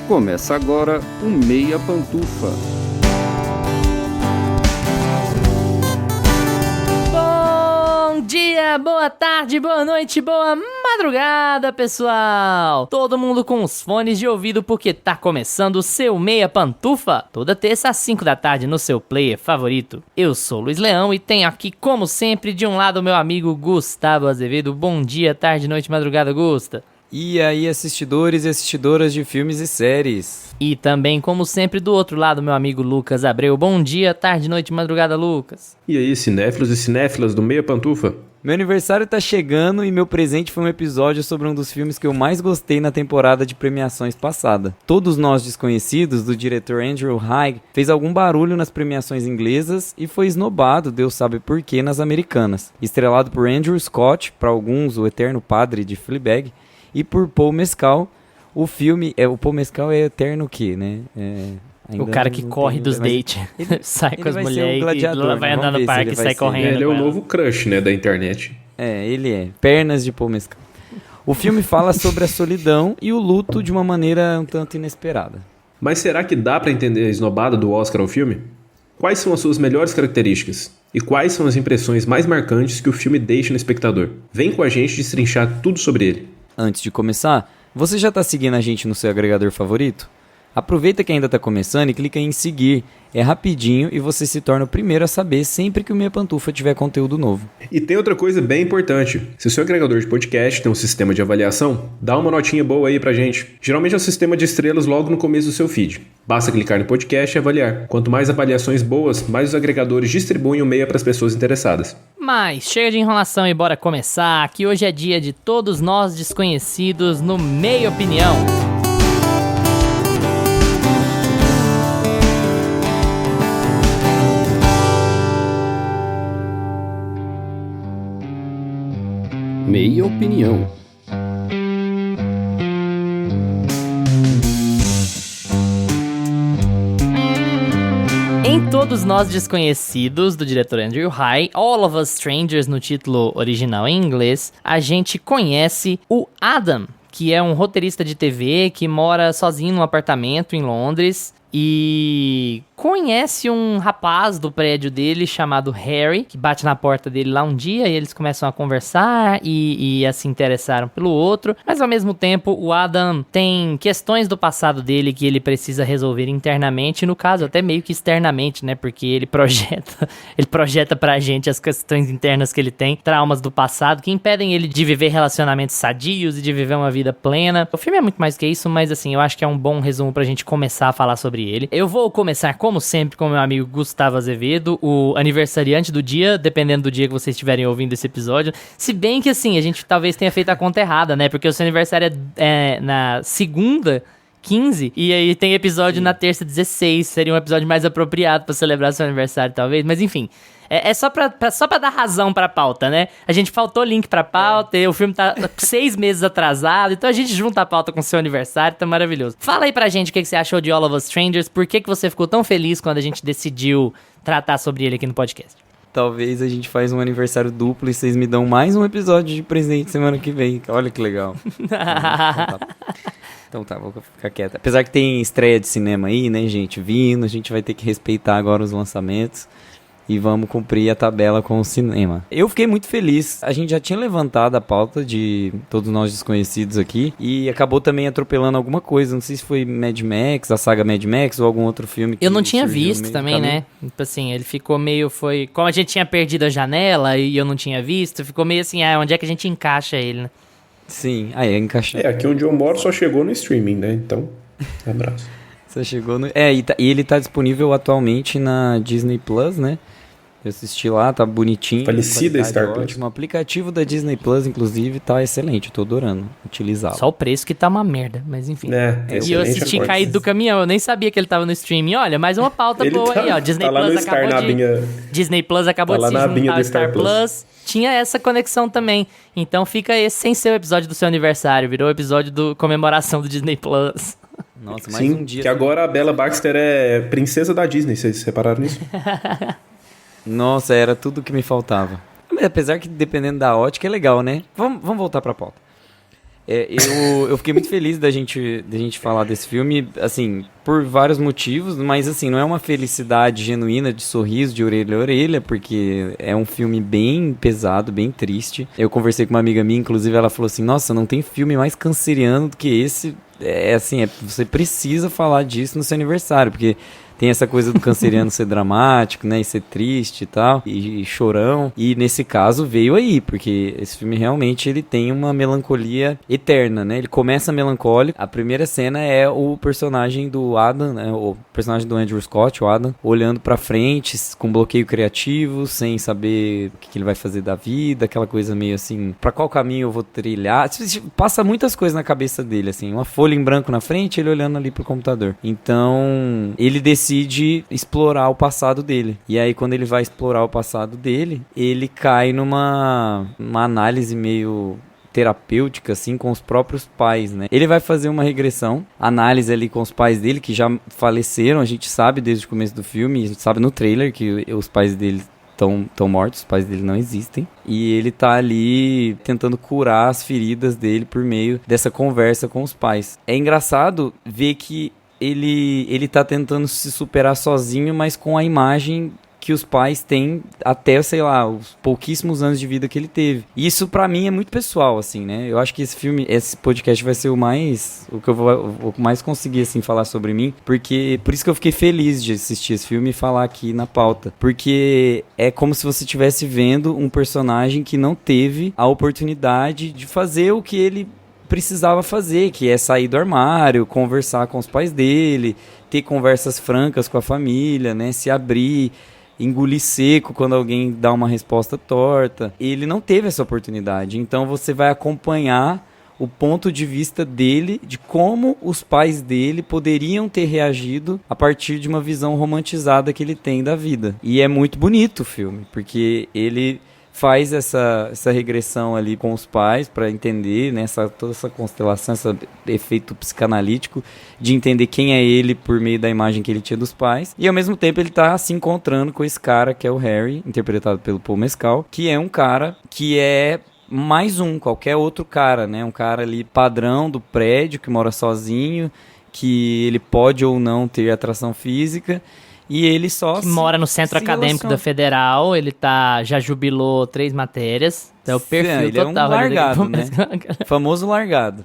Começa agora o Meia Pantufa. Bom dia, boa tarde, boa noite, boa madrugada, pessoal! Todo mundo com os fones de ouvido porque tá começando o seu Meia Pantufa. Toda terça às 5 da tarde no seu player favorito. Eu sou o Luiz Leão e tenho aqui, como sempre, de um lado meu amigo Gustavo Azevedo. Bom dia, tarde, noite, madrugada, Gusta. E aí, assistidores e assistidoras de filmes e séries. E também, como sempre, do outro lado, meu amigo Lucas Abreu. Bom dia, tarde, noite, madrugada, Lucas. E aí, cinéfilos e cinéfilas do Meia Pantufa? Meu aniversário tá chegando e meu presente foi um episódio sobre um dos filmes que eu mais gostei na temporada de premiações passada. Todos Nós Desconhecidos, do diretor Andrew Haigh, fez algum barulho nas premiações inglesas e foi esnobado, Deus sabe por quê, nas americanas. Estrelado por Andrew Scott, para alguns o eterno padre de Fleabag, e por Paul Mescal. O filme, o Paul Mescal é eterno o quê, né? O cara que corre dos dates, sai com as mulheres e vai andar no parque e sai correndo. Ele é o novo crush, né, da internet. Ele é. Pernas de Paul Mescal. O filme fala sobre a solidão e o luto de uma maneira um tanto inesperada. Mas será que dá pra entender a esnobada do Oscar ao filme? Quais são as suas melhores características? E quais são as impressões mais marcantes que o filme deixa no espectador? Vem com a gente destrinchar tudo sobre ele. Antes de começar, você já tá seguindo a gente no seu agregador favorito? Aproveita que ainda tá começando e clica em seguir. É rapidinho e você se torna o primeiro a saber sempre que o Meia Pantufa tiver conteúdo novo. E tem outra coisa bem importante. Se o seu agregador de podcast tem um sistema de avaliação, dá uma notinha boa aí pra gente. Geralmente é um sistema de estrelas logo no começo do seu feed. Basta clicar no podcast e avaliar. Quanto mais avaliações boas, mais os agregadores distribuem o Meia pras pessoas interessadas. Mas chega de enrolação e bora começar, que hoje é dia de Todos Nós Desconhecidos no Meia Opinião. Meia Opinião. Em Todos Nós Desconhecidos, do diretor Andrew Haigh, All of Us Strangers no título original em inglês, a gente conhece o Adam, que é um roteirista de TV que mora sozinho num apartamento em Londres e conhece um rapaz do prédio dele chamado Harry, que bate na porta dele lá um dia e eles começam a conversar e se interessaram pelo outro, mas ao mesmo tempo o Adam tem questões do passado dele que ele precisa resolver internamente, no caso até meio que externamente, né, porque ele projeta pra gente as questões internas que ele tem, traumas do passado que impedem ele de viver relacionamentos sadios e de viver uma vida plena. O filme é muito mais que isso, mas assim, eu acho que é um bom resumo pra gente começar a falar sobre ele. Eu vou começar como sempre, com meu amigo Gustavo Azevedo, o aniversariante do dia, dependendo do dia que vocês estiverem ouvindo esse episódio. Se bem que, assim, a gente talvez tenha feito a conta errada, né? Porque o seu aniversário é na segunda, 15, e aí tem episódio na terça, 16. Seria um episódio mais apropriado pra celebrar seu aniversário, talvez. Mas, enfim, é só pra dar razão pra pauta, né? A gente faltou link pra pauta, e o filme tá 6 meses atrasado, então a gente junta a pauta com o seu aniversário, tá maravilhoso. Fala aí pra gente o que você achou de All of Us Strangers, por que você ficou tão feliz quando a gente decidiu tratar sobre ele aqui no podcast? Talvez a gente faz um aniversário duplo e vocês me dão mais um episódio de presente semana que vem. Olha que legal. Então tá, vou ficar quieto. Apesar que tem estreia de cinema aí, né, gente, vindo, a gente vai ter que respeitar agora os lançamentos. E vamos cumprir a tabela com o cinema. Eu fiquei muito feliz. A gente já tinha levantado a pauta de Todos Nós Desconhecidos aqui. E acabou também atropelando alguma coisa. Não sei se foi Mad Max, a saga Mad Max ou algum outro filme. Eu não tinha visto também, né? Tipo assim, ele ficou meio... Como a gente tinha perdido a janela e eu não tinha visto, ficou meio assim, onde é que a gente encaixa ele, né? Sim, encaixou. Aqui onde eu moro só chegou no streaming, né? Então, abraço. Você chegou no... e ele tá disponível atualmente na Disney Plus, né? Eu assisti lá, tá bonitinho. Falecida Star Plus. O aplicativo da Disney Plus, inclusive, tá excelente. Eu tô adorando utilizá-lo. Só o preço que tá uma merda, mas enfim. E eu assisti caído do caminhão, eu nem sabia que ele tava no streaming. Olha, mais uma pauta boa aí, ó. Disney Plus acabou de se juntar ao Star Plus. Tinha essa conexão também. Então fica esse sem ser o episódio do seu aniversário. Virou o episódio do comemoração do Disney Plus. Nossa, mais um dia. Que agora a Bella Baxter é princesa da Disney. Vocês repararam nisso? Nossa, era tudo que me faltava. Mas apesar que dependendo da ótica é legal, né? Vamos voltar pra pauta. Eu fiquei muito feliz da gente falar desse filme, assim, por vários motivos, mas assim, não é uma felicidade genuína de sorriso de orelha a orelha, porque é um filme bem pesado, bem triste. Eu conversei com uma amiga minha, inclusive ela falou assim, nossa, não tem filme mais canceriano do que esse. Você precisa falar disso no seu aniversário, porque tem essa coisa do canceriano ser dramático, né, e ser triste e tal, e chorão, e nesse caso veio aí, porque esse filme realmente ele tem uma melancolia eterna, né, ele começa melancólico, a primeira cena é o personagem do Adam, né, o personagem do Andrew Scott, o Adam, olhando pra frente, com bloqueio criativo, sem saber o que ele vai fazer da vida, aquela coisa meio assim, pra qual caminho eu vou trilhar, passa muitas coisas na cabeça dele, assim, uma folha em branco na frente, ele olhando ali pro computador, então ele decide explorar o passado dele. E aí, quando ele vai explorar o passado dele, ele cai numa análise meio terapêutica, assim, com os próprios pais, né? Ele vai fazer uma regressão, análise ali com os pais dele, que já faleceram, a gente sabe desde o começo do filme, a gente sabe no trailer que os pais dele estão mortos, os pais dele não existem. E ele tá ali tentando curar as feridas dele por meio dessa conversa com os pais. É engraçado ver que ele tá tentando se superar sozinho, mas com a imagem que os pais têm até, sei lá, os pouquíssimos anos de vida que ele teve. E isso pra mim é muito pessoal, assim, né? Eu acho que esse podcast vai ser o que eu vou mais conseguir, assim, falar sobre mim, porque por isso que eu fiquei feliz de assistir esse filme e falar aqui na pauta, porque é como se você estivesse vendo um personagem que não teve a oportunidade de fazer o que ele precisava fazer, que é sair do armário, conversar com os pais dele, ter conversas francas com a família, né, se abrir, engolir seco quando alguém dá uma resposta torta. Ele não teve essa oportunidade, então você vai acompanhar o ponto de vista dele, de como os pais dele poderiam ter reagido a partir de uma visão romantizada que ele tem da vida. E é muito bonito o filme, porque ele faz essa regressão ali com os pais para entender, né, toda essa constelação, esse efeito psicanalítico de entender quem é ele por meio da imagem que ele tinha dos pais. E ao mesmo tempo ele tá se encontrando com esse cara que é o Harry, interpretado pelo Paul Mescal, que é um cara que é mais qualquer outro cara, né? Um cara ali padrão do prédio, que mora sozinho, que ele pode ou não ter atração física. E ele só que mora no centro acadêmico da Federal, ele já jubilou 3 matérias. Então é o perfil ele total. É um largado, né? Famoso largado.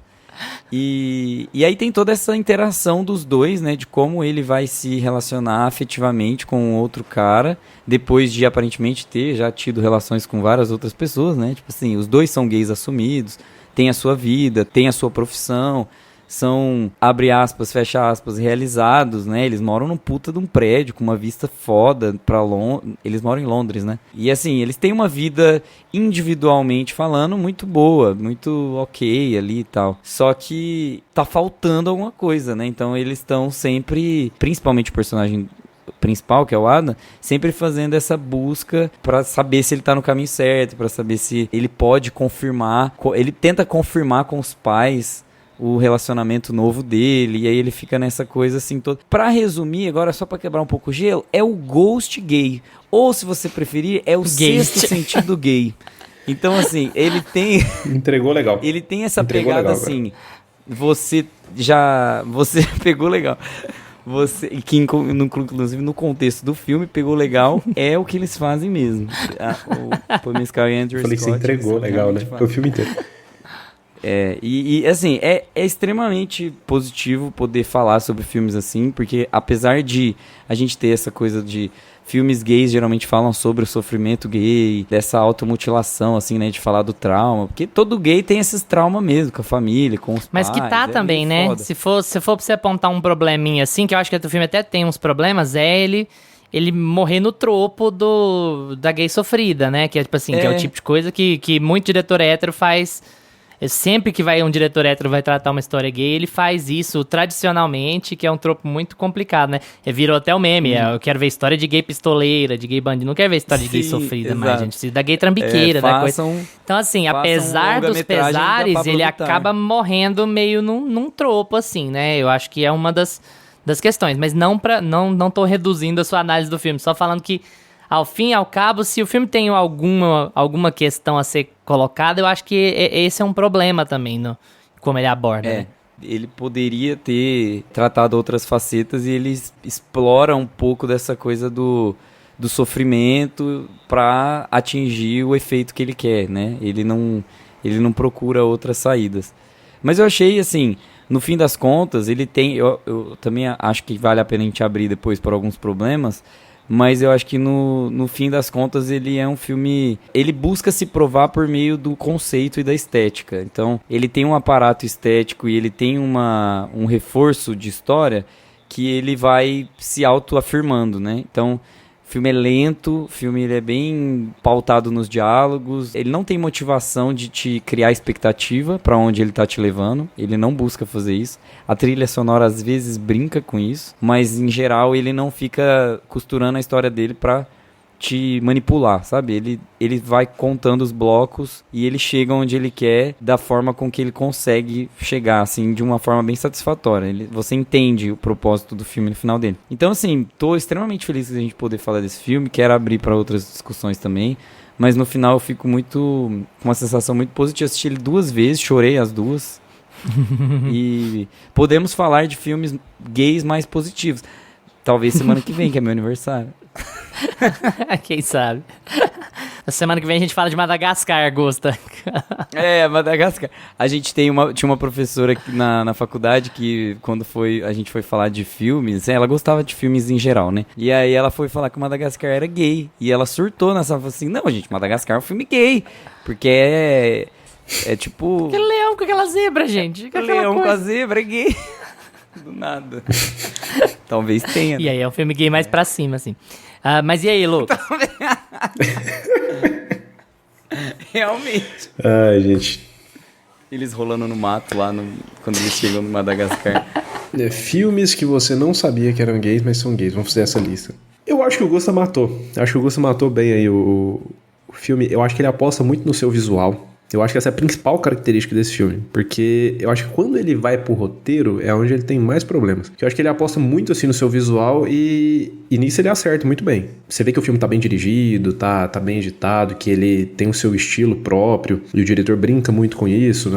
E aí tem toda essa interação dos dois, né? De como ele vai se relacionar afetivamente com outro cara, depois de aparentemente ter já tido relações com várias outras pessoas, né? Tipo assim, os dois são gays assumidos, têm a sua vida, têm a sua profissão, são, abre aspas, fecha aspas, realizados, né? Eles moram num puta de um prédio com uma vista foda pra Londres. Eles moram em Londres, né? E assim, eles têm uma vida individualmente falando muito boa, muito ok ali e tal. Só que tá faltando alguma coisa, né? Então eles estão sempre, principalmente o personagem principal, que é o Adam, sempre fazendo essa busca pra saber se ele tá no caminho certo, pra saber se ele pode confirmar, ele tenta confirmar com os pais o relacionamento novo dele, e aí ele fica nessa coisa assim toda. Pra resumir, agora só pra quebrar um pouco o gelo, é o ghost gay, ou se você preferir, é o sexto sentido gay. Então assim, ele tem... Entregou legal. Ele tem essa Entregou pegada legal, assim, você pegou legal. Você, que inclusive no contexto do filme, pegou legal, é o que eles fazem mesmo. O Paul Mescal e Andrew Scott. Falei que você entregou legal, né? Foi o filme inteiro. Assim, é extremamente positivo poder falar sobre filmes assim, porque apesar de a gente ter essa coisa de filmes gays geralmente falam sobre o sofrimento gay, dessa automutilação, assim, né, de falar do trauma, porque todo gay tem esses traumas mesmo, com a família, com os Mas pais. que tá também, né? Foda. Se for pra você apontar um probleminha assim, que eu acho que o filme até tem uns problemas, ele morrer no tropo da gay sofrida, né? Que é tipo assim, que é o tipo de coisa que muito diretor hétero faz. Sempre que um diretor hétero vai tratar uma história gay, ele faz isso tradicionalmente, que é um tropo muito complicado, né? Virou até o meme, eu quero ver história de gay pistoleira, de gay bandido, não quero ver história de gay sofrida mais, gente. Precisa da gay trambiqueira, da coisa. Então assim, apesar dos pesares, ele acaba morrendo meio num tropo, assim, né? Eu acho que é uma das questões, mas não tô reduzindo a sua análise do filme, só falando que ao fim e ao cabo, se o filme tem alguma questão a ser colocada, eu acho que esse é um problema também, como ele aborda. É, ele poderia ter tratado outras facetas e ele explora um pouco dessa coisa do sofrimento para atingir o efeito que ele quer, né? Ele não procura outras saídas. Mas eu achei, assim, no fim das contas, ele tem... Eu também acho que vale a pena a gente abrir depois por alguns problemas, mas eu acho que no fim das contas ele é um filme... Ele busca se provar por meio do conceito e da estética. Então, ele tem um aparato estético e ele tem um reforço de história que ele vai se autoafirmando, né? Então, o filme é lento, o filme ele é bem pautado nos diálogos, ele não tem motivação de te criar expectativa para onde ele tá te levando, ele não busca fazer isso. A trilha sonora às vezes brinca com isso, mas em geral ele não fica costurando a história dele para te manipular, sabe? Ele vai contando os blocos e ele chega onde ele quer da forma com que ele consegue chegar, assim, de uma forma bem satisfatória. Você entende o propósito do filme no final dele. Então, assim, tô extremamente feliz de a gente poder falar desse filme, quero abrir para outras discussões também, mas no final eu fico com uma sensação muito positiva. Assisti ele 2 vezes, chorei as 2. E podemos falar de filmes gays mais positivos. Talvez semana que vem, que é meu aniversário. Quem sabe? Na semana que vem a gente fala de Madagascar, Gusta. Madagascar. A gente tinha uma professora aqui na faculdade que quando a gente foi falar de filmes, ela gostava de filmes em geral, né? E aí ela foi falar que o Madagascar era gay. E ela surtou nessa, falou assim, não, gente, Madagascar é um filme gay. Porque é tipo... Aquele leão com aquela zebra, gente. Leão com a zebra é gay. Do nada. Talvez tenha. E aí é um filme gay mais pra cima, assim. Mas e aí, Lucas? Realmente. Ai, gente. Eles rolando no mato lá quando eles chegam no Madagascar. Filmes que você não sabia que eram gays, mas são gays. Vamos fazer essa lista. Eu acho que o Gusta matou. Acho que o Gusta matou bem aí o filme. Eu acho que ele aposta muito no seu visual. Eu acho que essa é a principal característica desse filme, porque eu acho que quando ele vai pro roteiro é onde ele tem mais problemas. Porque eu acho que ele aposta muito assim no seu visual e nisso ele acerta muito bem. Você vê que o filme tá bem dirigido, tá bem editado, que ele tem o seu estilo próprio e o diretor brinca muito com isso,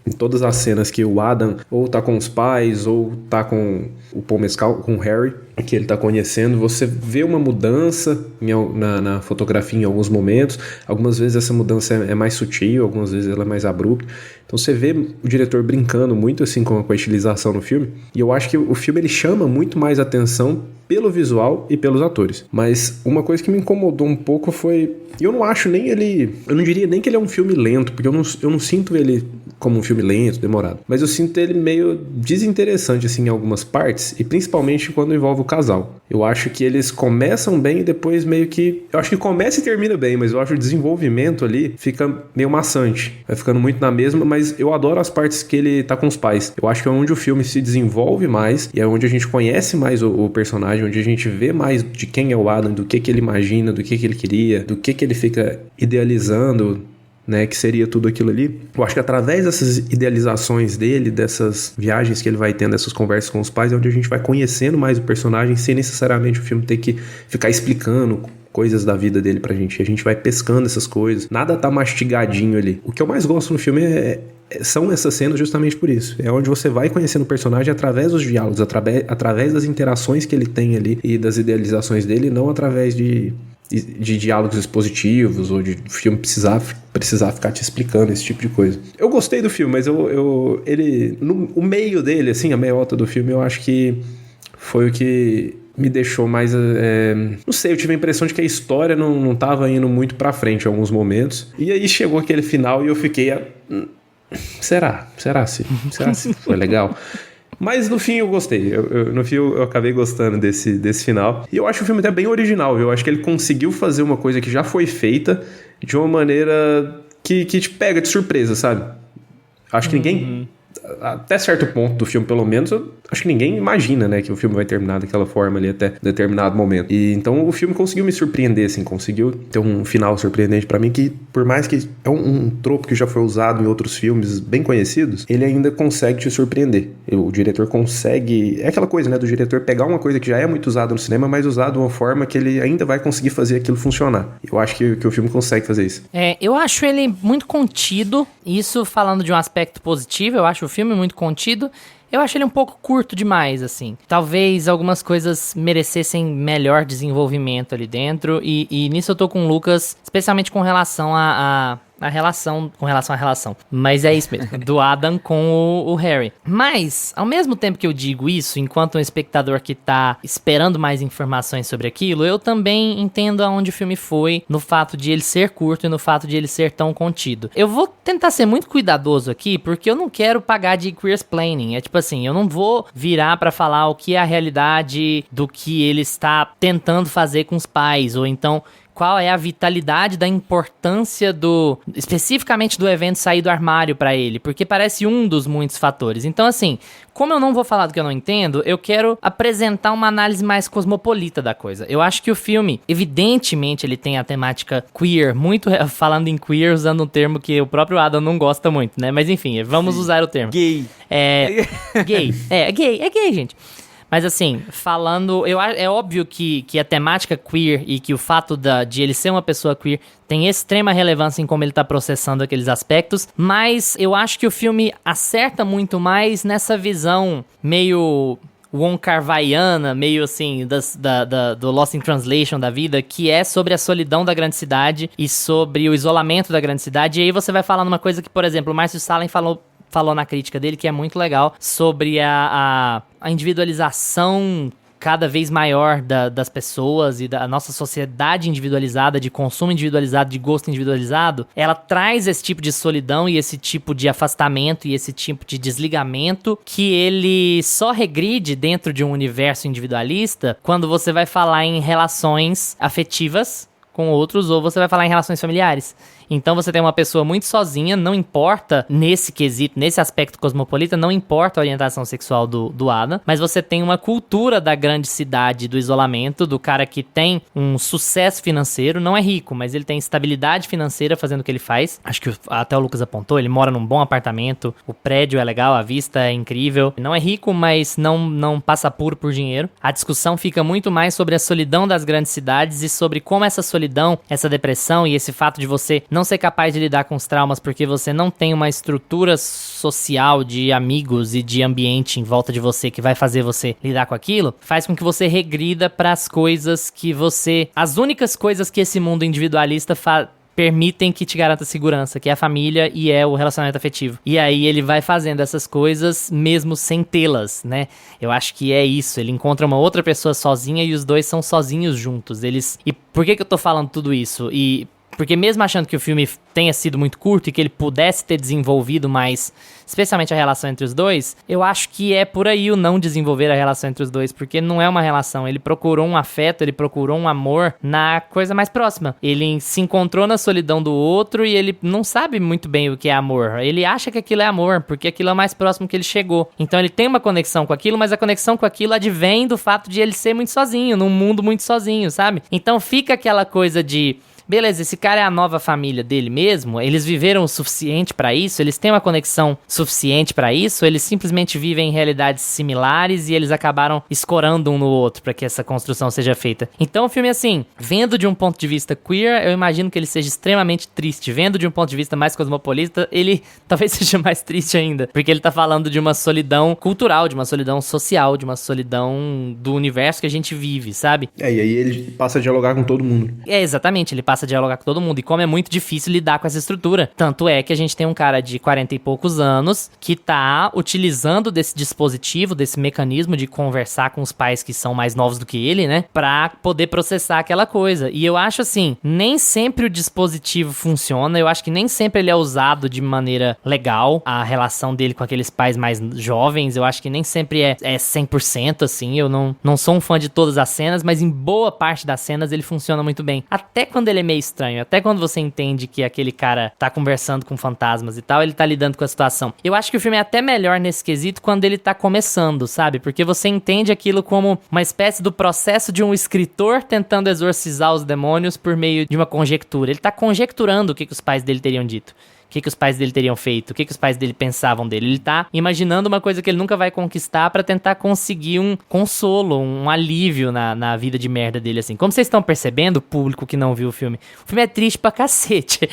em todas as cenas que o Adam ou tá com os pais ou tá com o Paul Mescal, com o Harry, que ele tá conhecendo, você vê uma mudança na fotografia em alguns momentos. Algumas vezes essa mudança é mais sutil, algumas vezes ela é mais abrupta. Então você vê o diretor brincando muito assim com a estilização no filme. E eu acho que o filme ele chama muito mais atenção pelo visual e pelos atores. Mas uma coisa que me incomodou um pouco foi... Eu não acho nem ele... Eu não diria nem que ele é um filme lento, porque eu não sinto ele como um filme lento, demorado. Mas eu sinto ele meio desinteressante, assim, em algumas partes, e principalmente quando envolve o casal. Eu acho que eles começam bem e depois meio que... Eu acho que começa e termina bem, mas eu acho que o desenvolvimento ali fica meio maçante. Vai ficando muito na mesma, mas eu adoro as partes que ele tá com os pais. Eu acho que é onde o filme se desenvolve mais, e é onde a gente conhece mais o personagem, onde a gente vê mais de quem é o Adam, do que ele imagina, do que ele queria, do que ele fica idealizando, né, que seria tudo aquilo ali. Eu acho que através dessas idealizações dele, dessas viagens que ele vai tendo, dessas conversas com os pais, é onde a gente vai conhecendo mais o personagem, sem necessariamente o filme ter que ficar explicando coisas da vida dele pra gente. A gente vai pescando essas coisas. Nada tá mastigadinho ali. O que eu mais gosto no filme são essas cenas justamente por isso. É onde você vai conhecendo o personagem através dos diálogos, através das interações que ele tem ali e das idealizações dele, não através de diálogos expositivos ou de o filme precisar ficar te explicando esse tipo de coisa. Eu gostei do filme, mas o meio dele, assim, a meiota do filme, eu acho que foi o que me deixou mais... não sei, eu tive a impressão de que a história não tava indo muito pra frente em alguns momentos. E aí chegou aquele final e eu fiquei... Será se foi legal? Mas no fim eu gostei. No fim eu acabei gostando desse final. E eu acho o filme até bem original. Eu acho que ele conseguiu fazer uma coisa que já foi feita de uma maneira que te pega de surpresa, sabe? Acho que ninguém... Até certo ponto do filme, pelo menos, eu acho que ninguém imagina, né, que o filme vai terminar daquela forma ali até determinado momento. E então o filme conseguiu me surpreender, assim, conseguiu ter um final surpreendente pra mim, que por mais que é um tropo que já foi usado em outros filmes bem conhecidos, ele ainda consegue te surpreender. O diretor consegue... É aquela coisa, né, do diretor pegar uma coisa que já é muito usada no cinema, mas usar de uma forma que ele ainda vai conseguir fazer aquilo funcionar. Eu acho que o filme consegue fazer isso. Eu acho ele muito contido, isso falando de um aspecto positivo. Eu acho o filme, muito contido. Eu acho ele um pouco curto demais, assim. Talvez algumas coisas merecessem melhor desenvolvimento ali dentro. E nisso eu tô com o Lucas, especialmente com relação à relação. Mas é isso mesmo, do Adam com o Harry. Mas, ao mesmo tempo que eu digo isso, enquanto um espectador que tá esperando mais informações sobre aquilo, eu também entendo aonde o filme foi, no fato de ele ser curto e no fato de ele ser tão contido. Eu vou tentar ser muito cuidadoso aqui, porque eu não quero pagar de queersplaining. É tipo assim, eu não vou virar pra falar o que é a realidade do que ele está tentando fazer com os pais, ou então qual é a vitalidade da importância especificamente do evento sair do armário pra ele, porque parece um dos muitos fatores. Então, assim, como eu não vou falar do que eu não entendo, eu quero apresentar uma análise mais cosmopolita da coisa. Eu acho que o filme, evidentemente, ele tem a temática queer, muito falando em queer, usando um termo que o próprio Adam não gosta muito, né? Mas enfim, vamos usar o termo. Gay. Gay. É gay, gente. Mas assim, falando... é óbvio que a temática queer e que o fato de ele ser uma pessoa queer tem extrema relevância em como ele tá processando aqueles aspectos, mas eu acho que o filme acerta muito mais nessa visão meio Wong Kar-waiana, meio assim, do Lost in Translation da vida, que é sobre a solidão da grande cidade e sobre o isolamento da grande cidade. E aí você vai falar numa coisa que, por exemplo, o Márcio Salem falou na crítica dele, que é muito legal, sobre a individualização cada vez maior das pessoas e da nossa sociedade individualizada, de consumo individualizado, de gosto individualizado. Ela traz esse tipo de solidão e esse tipo de afastamento e esse tipo de desligamento que ele só regride dentro de um universo individualista quando você vai falar em relações afetivas com outros ou você vai falar em relações familiares. Então você tem uma pessoa muito sozinha, não importa nesse quesito, nesse aspecto cosmopolita, não importa a orientação sexual do Adam, mas você tem uma cultura da grande cidade, do isolamento, do cara que tem um sucesso financeiro, não é rico, mas ele tem estabilidade financeira fazendo o que ele faz. Acho que até o Lucas apontou, ele mora num bom apartamento, o prédio é legal, a vista é incrível. Não é rico, mas não passa apuro por dinheiro. A discussão fica muito mais sobre a solidão das grandes cidades e sobre como essa solidão, essa depressão e esse fato de você não ser capaz de lidar com os traumas porque você não tem uma estrutura social de amigos e de ambiente em volta de você que vai fazer você lidar com aquilo, faz com que você regrida para as coisas que as únicas coisas que esse mundo individualista permitem que te garanta segurança, que é a família e é o relacionamento afetivo. E aí ele vai fazendo essas coisas mesmo sem tê-las, né? Eu acho que é isso, ele encontra uma outra pessoa sozinha e os dois são sozinhos juntos. E por que eu tô falando tudo isso? Porque mesmo achando que o filme tenha sido muito curto e que ele pudesse ter desenvolvido mais, especialmente a relação entre os dois, eu acho que é por aí o não desenvolver a relação entre os dois, porque não é uma relação. Ele procurou um afeto, ele procurou um amor na coisa mais próxima. Ele se encontrou na solidão do outro e ele não sabe muito bem o que é amor. Ele acha que aquilo é amor, porque aquilo é o mais próximo que ele chegou. Então ele tem uma conexão com aquilo, mas a conexão com aquilo advém do fato de ele ser muito sozinho, num mundo muito sozinho, sabe? Então fica aquela coisa de... Beleza, esse cara é a nova família dele mesmo? Eles viveram o suficiente pra isso? Eles têm uma conexão suficiente pra isso? Eles simplesmente vivem em realidades similares e eles acabaram escorando um no outro pra que essa construção seja feita? Então o filme, assim, vendo de um ponto de vista queer, eu imagino que ele seja extremamente triste. Vendo de um ponto de vista mais cosmopolita, ele talvez seja mais triste ainda. Porque ele tá falando de uma solidão cultural, de uma solidão social, de uma solidão do universo que a gente vive, sabe? E aí ele passa a dialogar com todo mundo. Exatamente, ele passa a dialogar com todo mundo, e como é muito difícil lidar com essa estrutura. Tanto é que a gente tem um cara de 40 e poucos anos que tá utilizando desse dispositivo, desse mecanismo de conversar com os pais que são mais novos do que ele, né, pra poder processar aquela coisa. E eu acho assim, nem sempre o dispositivo funciona, eu acho que nem sempre ele é usado de maneira legal, a relação dele com aqueles pais mais jovens, eu acho que nem sempre é 100% assim, eu não sou um fã de todas as cenas, mas em boa parte das cenas ele funciona muito bem. Até quando ele é meio estranho, até quando você entende que aquele cara tá conversando com fantasmas e tal, ele tá lidando com a situação. Eu acho que o filme é até melhor nesse quesito quando ele tá começando, sabe? Porque você entende aquilo como uma espécie do processo de um escritor tentando exorcizar os demônios por meio de uma conjectura. Ele tá conjecturando o que os pais dele teriam dito. que os pais dele teriam feito, o que os pais dele pensavam dele. Ele tá imaginando uma coisa que ele nunca vai conquistar pra tentar conseguir um consolo, um alívio na vida de merda dele, assim. Como vocês estão percebendo, o público que não viu o filme é triste pra cacete.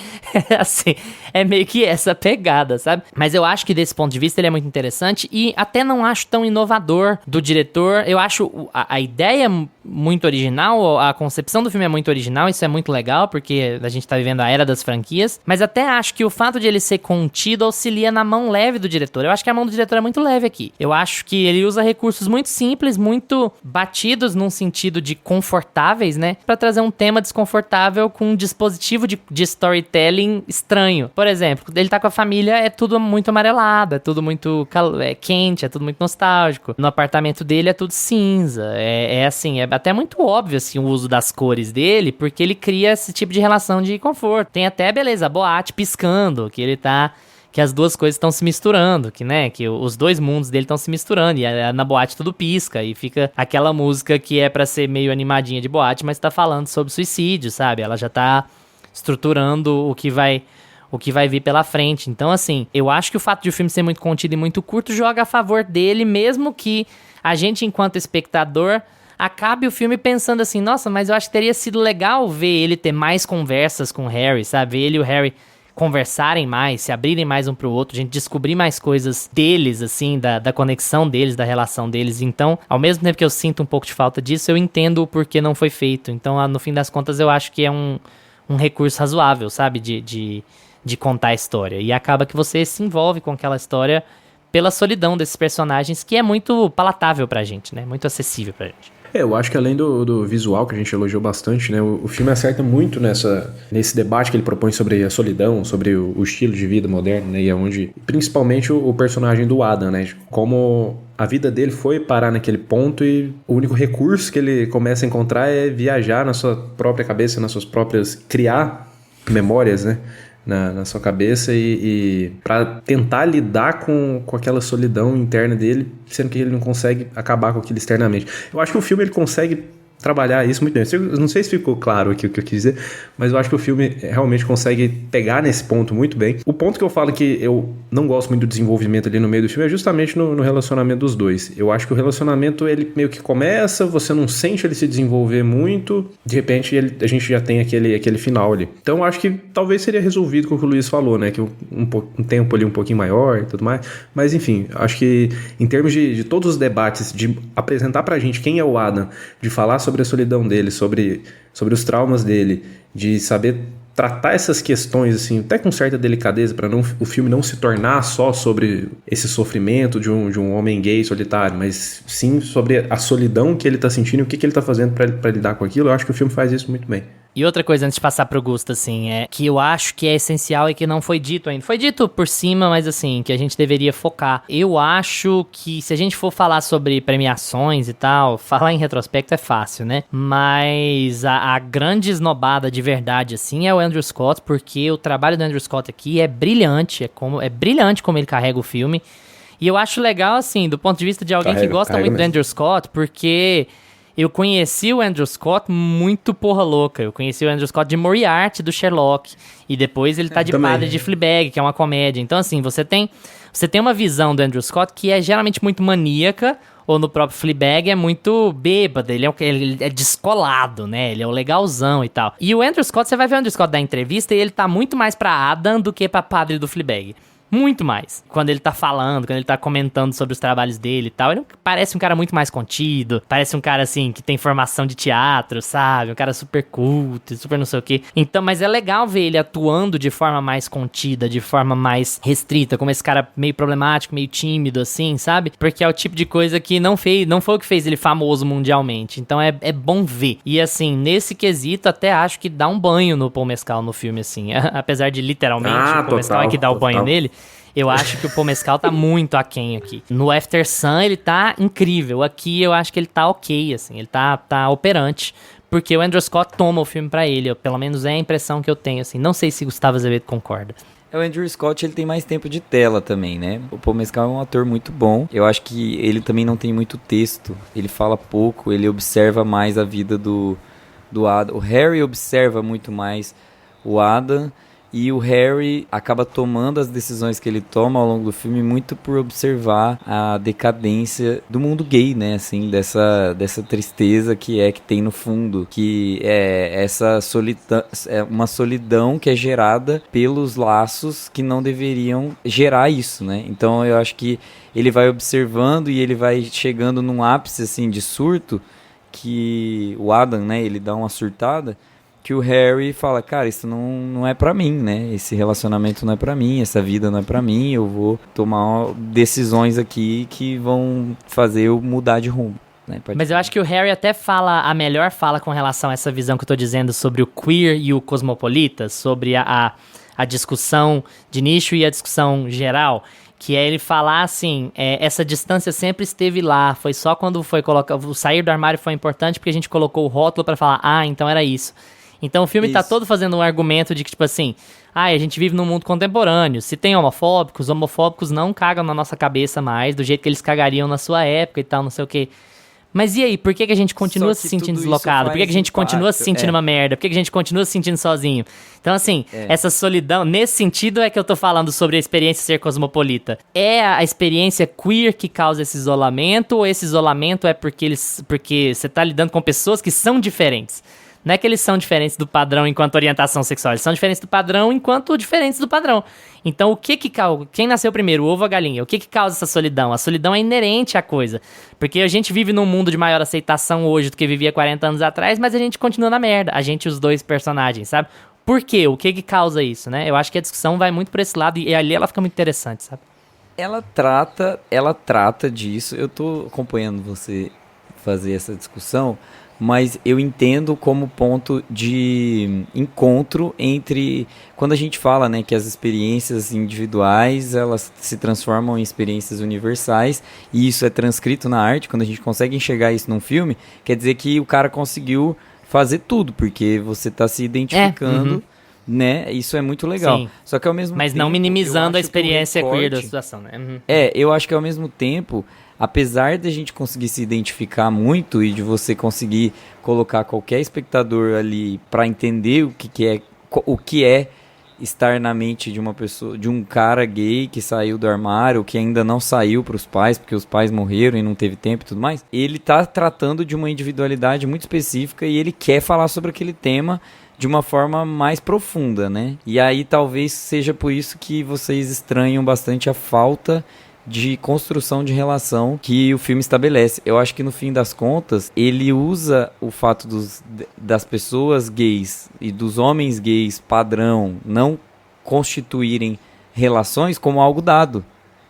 Assim, é meio que essa pegada, sabe? Mas eu acho que desse ponto de vista ele é muito interessante e até não acho tão inovador do diretor. Eu acho a ideia muito original, a concepção do filme é muito original, isso é muito legal, porque a gente tá vivendo a era das franquias, mas até acho que o fato de ele ser contido auxilia na mão leve do diretor. Eu acho que a mão do diretor é muito leve aqui. Eu acho que ele usa recursos muito simples, muito batidos num sentido de confortáveis, né? Pra trazer um tema desconfortável com um dispositivo de storytelling estranho. Por exemplo, ele tá com a família, é tudo muito amarelado, é tudo muito quente, é tudo muito nostálgico. No apartamento dele é tudo cinza. É assim, é até muito óbvio assim, o uso das cores dele, porque ele cria esse tipo de relação de conforto. Tem até, beleza, a boate piscando, que ele tá... que as duas coisas estão se misturando, que os dois mundos dele estão se misturando, e na boate tudo pisca, e fica aquela música que é pra ser meio animadinha de boate, mas tá falando sobre suicídio, sabe? Ela já tá estruturando o que vai vir pela frente. Então, assim, eu acho que o fato de o filme ser muito contido e muito curto joga a favor dele, mesmo que a gente, enquanto espectador, acabe o filme pensando assim, nossa, mas eu acho que teria sido legal ver ele ter mais conversas com o Harry, sabe? Ver ele e o Harry conversarem mais, se abrirem mais um pro outro, a gente descobrir mais coisas deles, assim, da conexão deles, da relação deles. Então, ao mesmo tempo que eu sinto um pouco de falta disso, eu entendo o porquê não foi feito. Então, no fim das contas, eu acho que é um recurso razoável, sabe? De contar a história. E acaba que você se envolve com aquela história pela solidão desses personagens, que é muito palatável pra gente, né? Muito acessível pra gente. Eu acho que além do visual, que a gente elogiou bastante, né, o filme acerta muito nesse debate que ele propõe sobre a solidão, sobre o estilo de vida moderno, né, e onde, principalmente o personagem do Adam, né, como a vida dele foi parar naquele ponto e o único recurso que ele começa a encontrar é viajar na sua própria cabeça, nas suas próprias... criar memórias, né, na sua cabeça e para tentar lidar com aquela solidão interna dele, sendo que ele não consegue acabar com aquilo externamente. Eu acho que o filme ele consegue trabalhar isso muito bem. Eu não sei se ficou claro aqui o que eu quis dizer, mas eu acho que o filme realmente consegue pegar nesse ponto muito bem. O ponto que eu falo que eu não gosto muito do desenvolvimento ali no meio do filme é justamente no relacionamento dos dois. Eu acho que o relacionamento, ele meio que começa, você não sente ele se desenvolver muito, de repente a gente já tem aquele final ali. Então eu acho que talvez seria resolvido com o que o Luiz falou, né, que um tempo ali um pouquinho maior e tudo mais, mas enfim, acho que em termos de todos os debates, de apresentar pra gente quem é o Adam, de falar sobre a solidão dele, sobre os traumas dele, de saber tratar essas questões assim, até com certa delicadeza, para o filme não se tornar só sobre esse sofrimento de um homem gay solitário, mas sim sobre a solidão que ele tá sentindo e o que ele tá fazendo para lidar com aquilo. Eu acho que o filme faz isso muito bem. E outra coisa, antes de passar pro Gusto, assim, é que eu acho que é essencial e que não foi dito ainda. Foi dito por cima, mas assim, que a gente deveria focar. Eu acho que se a gente for falar sobre premiações e tal, falar em retrospecto é fácil, né? Mas a grande esnobada de verdade, assim, é o Andrew Scott, porque o trabalho do Andrew Scott aqui é brilhante, é brilhante como ele carrega o filme. E eu acho legal, assim, do ponto de vista de alguém que gosta muito do Andrew Scott, porque... eu conheci o Andrew Scott muito porra louca. Eu conheci o Andrew Scott de Moriarty, do Sherlock. E depois ele tá de padre de Fleabag, que é uma comédia. Então, assim, você tem uma visão do Andrew Scott que é geralmente muito maníaca, ou no próprio Fleabag é muito bêbado. Ele é descolado, né? Ele é o legalzão e tal. E o Andrew Scott, você vai ver o Andrew Scott da entrevista e ele tá muito mais pra Adam do que pra padre do Fleabag. Muito mais. Quando ele tá falando, quando ele tá comentando sobre os trabalhos dele e tal, ele parece um cara muito mais contido, parece um cara, assim, que tem formação de teatro, sabe? Um cara super culto, super não sei o quê. Então, mas é legal ver ele atuando de forma mais contida, de forma mais restrita, como esse cara meio problemático, meio tímido, assim, sabe? Porque é o tipo de coisa que não foi o que fez ele famoso mundialmente. Então é bom ver. E, assim, nesse quesito, até acho que dá um banho no Paul Mescal no filme, assim. Apesar de, literalmente, o Paul Mescal é que dá o banho nele. Eu acho que o Paul Mescal tá muito aquém aqui. No After Sun ele tá incrível. Aqui eu acho que ele tá ok, assim. Ele tá operante. Porque o Andrew Scott toma o filme pra ele. Pelo menos é a impressão que eu tenho, assim. Não sei se Gustavo Azevedo concorda. O Andrew Scott, ele tem mais tempo de tela também, né? O Paul Mescal é um ator muito bom. Eu acho que ele também não tem muito texto. Ele fala pouco, ele observa mais a vida do Adam. O Harry observa muito mais o Adam. E o Harry acaba tomando as decisões que ele toma ao longo do filme muito por observar a decadência do mundo gay, né? Assim, dessa tristeza que tem no fundo. Que é essa solidão, é uma solidão que é gerada pelos laços que não deveriam gerar isso, né? Então eu acho que ele vai observando e ele vai chegando num ápice, assim, de surto, que o Adam, né? Ele dá uma surtada, que o Harry fala, cara, isso não é pra mim, né? Esse relacionamento não é pra mim, essa vida não é pra mim, eu vou tomar decisões aqui que vão fazer eu mudar de rumo. Né? Mas eu acho que o Harry até fala a melhor fala com relação a essa visão que eu tô dizendo sobre o queer e o cosmopolita, sobre a discussão de nicho e a discussão geral, que é ele falar assim, essa distância sempre esteve lá, foi só quando foi colocar, o sair do armário foi importante porque a gente colocou o rótulo pra falar, então era isso. Então o filme tá todo fazendo um argumento de que, tipo assim, a gente vive num mundo contemporâneo, se tem homofóbicos, os homofóbicos não cagam na nossa cabeça mais, do jeito que eles cagariam na sua época e tal, não sei o quê. Mas e aí, por que a gente continua se sentindo deslocado? Por que a gente continua se sentindo uma merda? Por que a gente continua se sentindo sozinho? Então, assim, essa solidão, nesse sentido é que eu tô falando sobre a experiência ser cosmopolita. É a experiência queer que causa esse isolamento, ou esse isolamento é porque você tá lidando com pessoas que são diferentes? Não é que eles são diferentes do padrão enquanto orientação sexual, eles são diferentes do padrão enquanto diferentes do padrão. Então, quem nasceu primeiro, o ovo ou a galinha? O que causa essa solidão? A solidão é inerente à coisa. Porque a gente vive num mundo de maior aceitação hoje do que vivia 40 anos atrás, mas a gente continua na merda. A gente e os dois personagens, sabe? Por quê? O que causa isso, né? Eu acho que a discussão vai muito por esse lado e ali ela fica muito interessante, sabe? Ela trata disso. Eu tô acompanhando você fazer essa discussão, mas eu entendo como ponto de encontro entre, quando a gente fala, né, que as experiências individuais, elas se transformam em experiências universais, e isso é transcrito na arte, quando a gente consegue enxergar isso num filme, quer dizer que o cara conseguiu fazer tudo, porque você está se identificando, né, isso é muito legal. Sim. Só que ao mesmo Mas tempo, não minimizando a experiência queer da recorte, situação, né? eu acho que ao mesmo tempo, apesar de a gente conseguir se identificar muito e de você conseguir colocar qualquer espectador ali para entender o que é estar na mente de uma pessoa, de um cara gay que saiu do armário, que ainda não saiu para os pais, porque os pais morreram e não teve tempo e tudo mais, ele tá tratando de uma individualidade muito específica e ele quer falar sobre aquele tema de uma forma mais profunda, né? E aí talvez seja por isso que vocês estranham bastante a falta de construção de relação que o filme estabelece. Eu acho que no fim das contas, ele usa o fato das pessoas gays e dos homens gays padrão não constituírem relações como algo dado.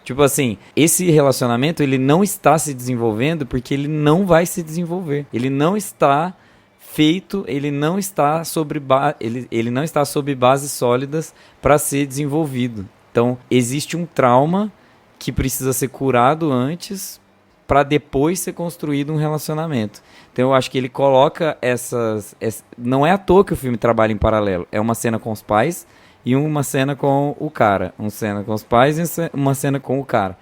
Tipo assim, esse relacionamento ele não está se desenvolvendo porque ele não vai se desenvolver. Ele não está feito, ele não está sobre ele não está sob bases sólidas para ser desenvolvido. Então, existe um trauma que precisa ser curado antes para depois ser construído um relacionamento. Então eu acho que ele coloca não é à toa que o filme trabalha em paralelo. É uma cena com os pais e uma cena com o cara. Uma cena com os pais e uma cena com o cara.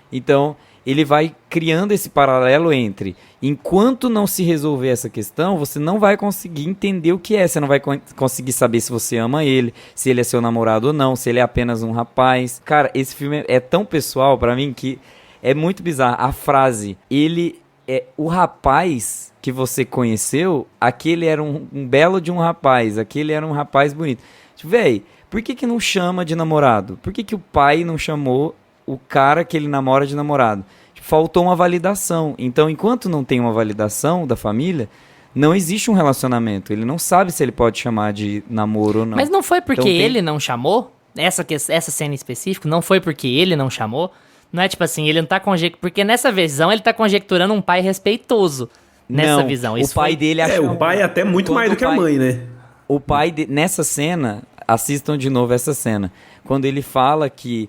Então ele vai criando esse paralelo entre, enquanto não se resolver essa questão, você não vai conseguir entender o que é. Você não vai conseguir saber se você ama ele, se ele é seu namorado ou não, se ele é apenas um rapaz. Cara, esse filme é tão pessoal pra mim que é muito bizarro. A frase, ele é o rapaz que você conheceu, aquele era um belo de um rapaz, aquele era um rapaz bonito. Tipo, véi, por que não chama de namorado? Por que o pai não chamou o cara que ele namora de namorado? Faltou uma validação. Então, enquanto não tem uma validação da família, não existe um relacionamento. Ele não sabe se ele pode chamar de namoro ou não. Mas não foi porque então, ele não chamou? Essa cena em específico, não foi porque ele não chamou? Não é tipo assim, ele não tá conjecturando... Porque nessa visão, ele tá conjecturando um pai respeitoso. Nessa visão. Isso o pai dele achou... o pai é até muito mais do que a mãe, né? O pai, nessa cena... Assistam de novo essa cena. Quando ele fala que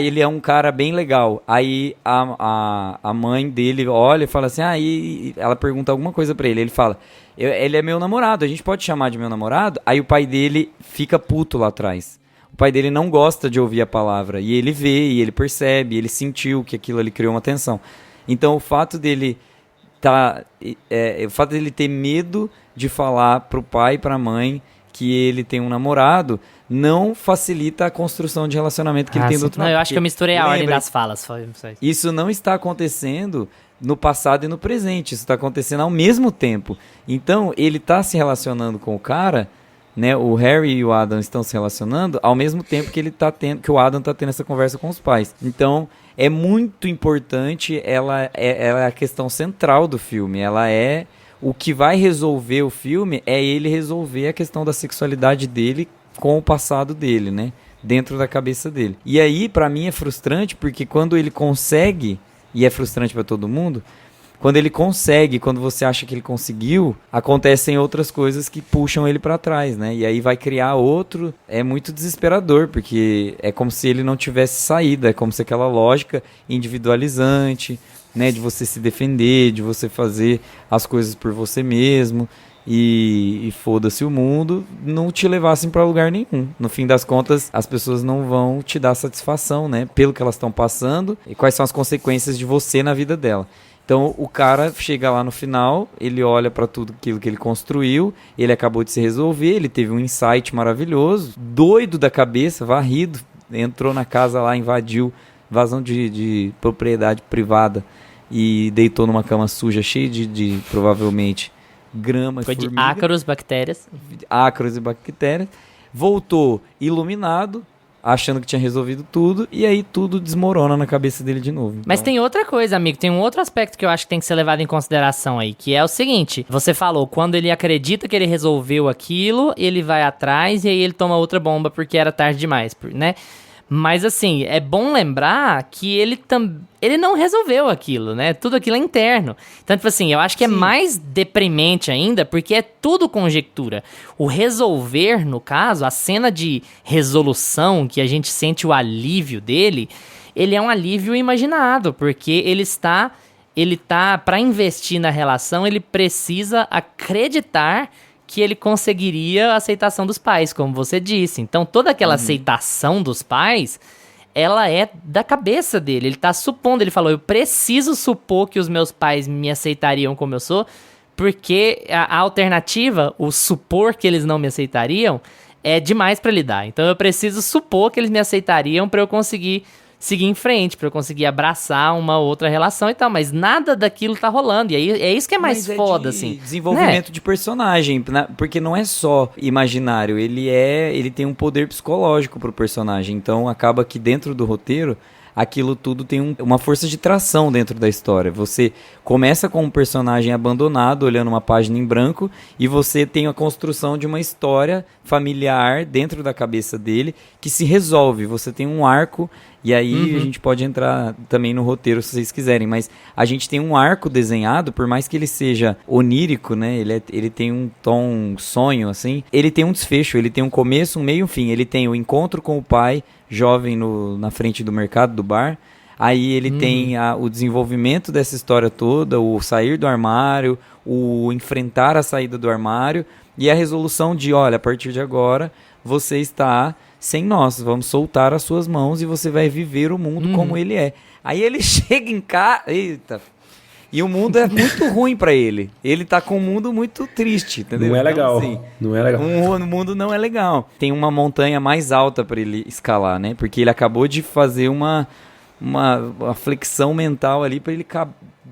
ele é um cara bem legal. Aí a mãe dele olha e fala assim, e ela pergunta alguma coisa pra ele. Ele fala, ele é meu namorado, a gente pode chamar de meu namorado? Aí o pai dele fica puto lá atrás. O pai dele não gosta de ouvir a palavra. E ele vê, e ele percebe, ele sentiu que aquilo ali criou uma tensão. Então o fato dele ter medo de falar pro pai e pra mãe que ele tem um namorado, não facilita a construção de relacionamento que ele tem do outro lado. lado. Eu acho que eu misturei a ordem lembra, das falas. Foi isso. Isso não está acontecendo no passado e no presente. Isso está acontecendo ao mesmo tempo. Então, ele está se relacionando com o cara, né? O Harry e o Adam estão se relacionando ao mesmo tempo que que o Adam está tendo essa conversa com os pais. Então, é muito importante, ela é a questão central do filme. Ela é o que vai resolver o filme, é ele resolver a questão da sexualidade dele com o passado dele, né? Dentro da cabeça dele. E aí, pra mim, é frustrante, porque quando ele consegue, e é frustrante pra todo mundo, quando ele consegue, quando você acha que ele conseguiu, acontecem outras coisas que puxam ele pra trás, né? E aí vai criar outro... É muito desesperador, porque é como se ele não tivesse saída, é como se aquela lógica individualizante, né? De você se defender, de você fazer as coisas por você mesmo... E foda-se o mundo, não te levassem pra lugar nenhum. No fim das contas, as pessoas não vão te dar satisfação, né? Pelo que elas estão passando e quais são as consequências de você na vida dela. Então, o cara chega lá no final, ele olha pra tudo aquilo que ele construiu, ele acabou de se resolver, ele teve um insight maravilhoso, doido da cabeça, varrido, entrou na casa lá, invadiu, vazão de propriedade privada e deitou numa cama suja, cheia de provavelmente... grama, foi formiga, de ácaros, bactérias. Ácaros e bactérias. Voltou iluminado, achando que tinha resolvido tudo, e aí tudo desmorona na cabeça dele de novo. Então... Mas tem outra coisa, amigo, tem um outro aspecto que eu acho que tem que ser levado em consideração aí, que é o seguinte, você falou, quando ele acredita que ele resolveu aquilo, ele vai atrás e aí ele toma outra bomba porque era tarde demais, né? Mas assim, é bom lembrar que ele não resolveu aquilo, né? Tudo aquilo é interno. Então, tipo assim, eu acho que é mais deprimente ainda, porque é tudo conjectura. O resolver, no caso, a cena de resolução, que a gente sente o alívio dele, ele é um alívio imaginado, porque ele tá, para investir na relação, ele precisa acreditar que ele conseguiria a aceitação dos pais, como você disse. Então, toda aquela aceitação dos pais, ela é da cabeça dele. Ele tá supondo, ele falou, eu preciso supor que os meus pais me aceitariam como eu sou, porque a alternativa, o supor que eles não me aceitariam, é demais pra lidar. Então, eu preciso supor que eles me aceitariam pra eu conseguir seguir em frente, pra eu conseguir abraçar uma outra relação e tal, mas nada daquilo tá rolando, e aí é isso que é mais foda, assim. Desenvolvimento de personagem, porque não é só imaginário, ele tem um poder psicológico pro personagem, então acaba que dentro do roteiro, aquilo tudo tem uma força de tração dentro da história. Você começa com um personagem abandonado, olhando uma página em branco, e você tem a construção de uma história familiar dentro da cabeça dele, que se resolve. Você tem um arco, e aí a gente pode entrar também no roteiro se vocês quiserem, mas a gente tem um arco desenhado, por mais que ele seja onírico, né? Ele tem um tom sonho, assim. Ele tem um desfecho, ele tem um começo, um meio e um fim. Ele tem o encontro com o pai, jovem na frente do mercado, do bar. Aí ele tem o desenvolvimento dessa história toda, o sair do armário, o enfrentar a saída do armário e a resolução de, olha, a partir de agora você está sem nós, vamos soltar as suas mãos e você vai viver o mundo como ele é. Aí ele chega em casa, eita, e o mundo é muito ruim pra ele. Ele tá com um mundo muito triste, entendeu? Não é legal. Então, assim, não é legal. O mundo não é legal. Tem uma montanha mais alta pra ele escalar, né? Porque ele acabou de fazer uma flexão mental ali pra ele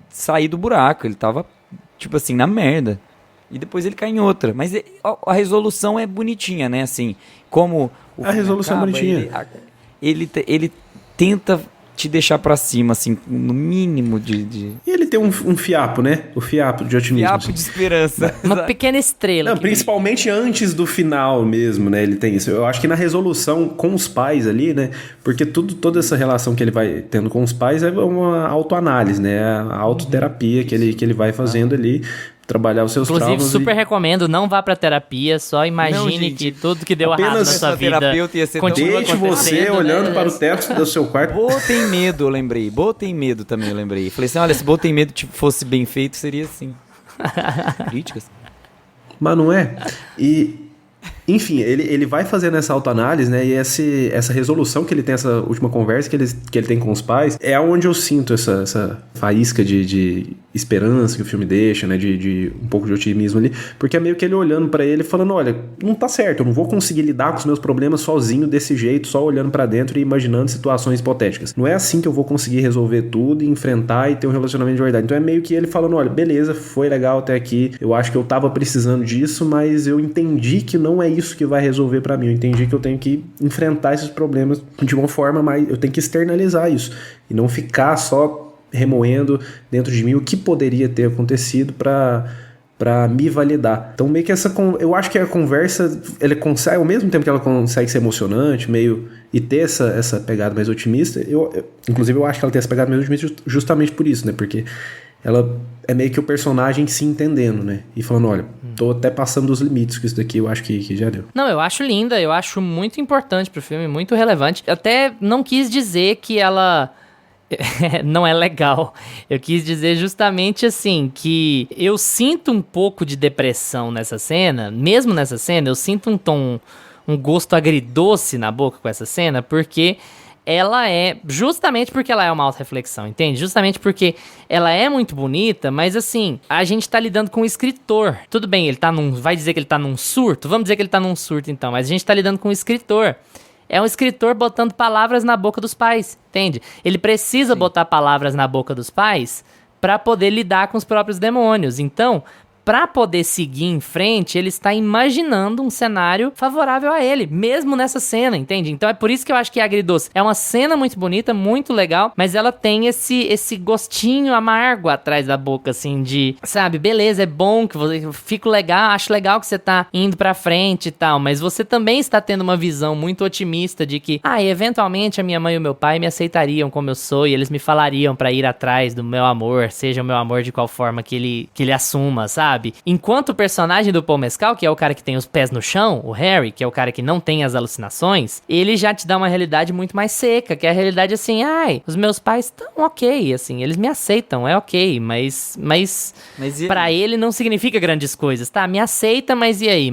sair do buraco. Ele tava, tipo assim, na merda. E depois ele cai em outra. Mas a resolução é bonitinha, né? Assim, como a resolução é bonitinha. Ele tenta te deixar pra cima, assim, no mínimo de... E ele tem um fiapo, né? O fiapo de otimismo. Fiapo assim. de esperança. Uma pequena estrela. Não, principalmente antes do final mesmo, né? Ele tem isso. Eu acho que na resolução com os pais ali, né? Porque toda essa relação que ele vai tendo com os pais é uma autoanálise, né? A autoterapia que ele vai fazendo ali. Trabalhar os seus Inclusive, traumas. super recomendo, não vá pra terapia, só imagine que tudo que deu errado na sua vida continua Deixe você olhando para o teto do seu quarto. Botem medo, eu lembrei. Botem medo também, eu lembrei. Falei assim, olha, se Botem medo fosse bem feito, seria assim. Críticas. Mas não é? E Enfim, ele vai fazendo essa autoanálise, né? E essa resolução que ele tem, essa última conversa que ele tem com os pais, é onde eu sinto essa faísca de esperança que o filme deixa, né? De um pouco de otimismo ali. Porque é meio que ele olhando pra ele e falando, olha, não tá certo, eu não vou conseguir lidar com os meus problemas sozinho desse jeito, só olhando pra dentro e imaginando situações hipotéticas. Não é assim que eu vou conseguir resolver tudo, enfrentar e ter um relacionamento de verdade. Então é meio que ele falando, olha, beleza, foi legal até aqui, eu acho que eu tava precisando disso, mas eu entendi que não é isso que vai resolver pra mim. Eu entendi que eu tenho que enfrentar esses problemas de uma forma mais... Eu tenho que externalizar isso e não ficar só remoendo dentro de mim o que poderia ter acontecido pra me validar. Então meio que eu acho que a conversa, ele consegue, ao mesmo tempo que ela consegue ser emocionante, meio, e ter essa pegada mais otimista, inclusive eu acho que ela tem essa pegada mais otimista justamente por isso, né? Porque ela é meio que o personagem se entendendo, né? E falando, olha, tô até passando dos limites com isso daqui, eu acho que já deu. Não, eu acho linda, eu acho muito importante pro filme, muito relevante. Eu até não quis dizer que ela não é legal. Eu quis dizer justamente assim, que eu sinto um pouco de depressão nessa cena, mesmo nessa cena, eu sinto um gosto agridoce na boca com essa cena, porque ela justamente porque ela é uma autorreflexão, entende? Justamente porque ela é muito bonita, mas assim, a gente tá lidando com um escritor. Tudo bem, ele vai dizer que ele tá num surto? Vamos dizer que ele tá num surto então, mas a gente tá lidando com um escritor. É um escritor botando palavras na boca dos pais, entende? Ele precisa botar palavras na boca dos pais para poder lidar com os próprios demônios. Então, para poder seguir em frente, ele está imaginando um cenário favorável a ele, mesmo nessa cena, entende? Então é por isso que eu acho que é agridoce. É uma cena muito bonita, muito legal, mas ela tem esse gostinho amargo atrás da boca, assim, de, sabe, beleza, é bom que eu fico legal, acho legal que você tá indo pra frente e tal, mas você também está tendo uma visão muito otimista de que, eventualmente a minha mãe e o meu pai me aceitariam como eu sou e eles me falariam pra ir atrás do meu amor, seja o meu amor de qual forma que ele assuma, sabe? Enquanto o personagem do Paul Mescal, que é o cara que tem os pés no chão, o Harry, que é o cara que não tem as alucinações, ele já te dá uma realidade muito mais seca, que é a realidade assim, os meus pais estão ok, assim, eles me aceitam, é ok, mas pra ele não significa grandes coisas, tá? Me aceita, mas e aí?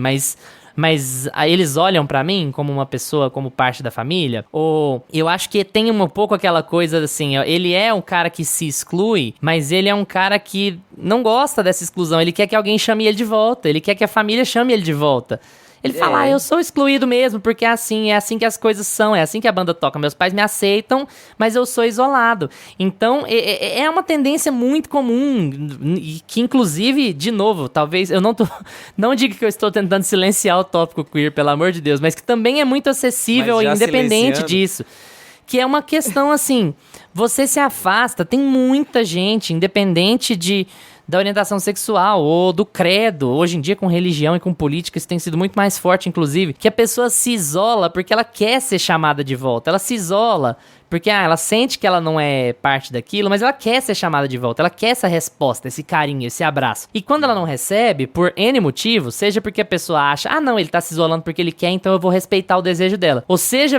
Mas eles olham pra mim como uma pessoa, como parte da família? Ou eu acho que tem um pouco aquela coisa assim, ele é um cara que se exclui, mas ele é um cara que não gosta dessa exclusão, ele quer que alguém chame ele de volta, ele quer que a família chame ele de volta. Ele fala, eu sou excluído mesmo, porque é assim que as coisas são, é assim que a banda toca. Meus pais me aceitam, mas eu sou isolado. Então, é uma tendência muito comum, e que inclusive, de novo, talvez, eu não digo que eu estou tentando silenciar o tópico queer, pelo amor de Deus, mas que também é muito acessível e independente disso. Que é uma questão assim, você se afasta, tem muita gente, independente da orientação sexual ou do credo, hoje em dia com religião e com política isso tem sido muito mais forte, inclusive, que a pessoa se isola porque ela quer ser chamada de volta, ela se isola porque ela sente que ela não é parte daquilo, mas ela quer ser chamada de volta, ela quer essa resposta, esse carinho, esse abraço. E quando ela não recebe, por N motivos, seja porque a pessoa acha, não, ele tá se isolando porque ele quer, então eu vou respeitar o desejo dela, ou seja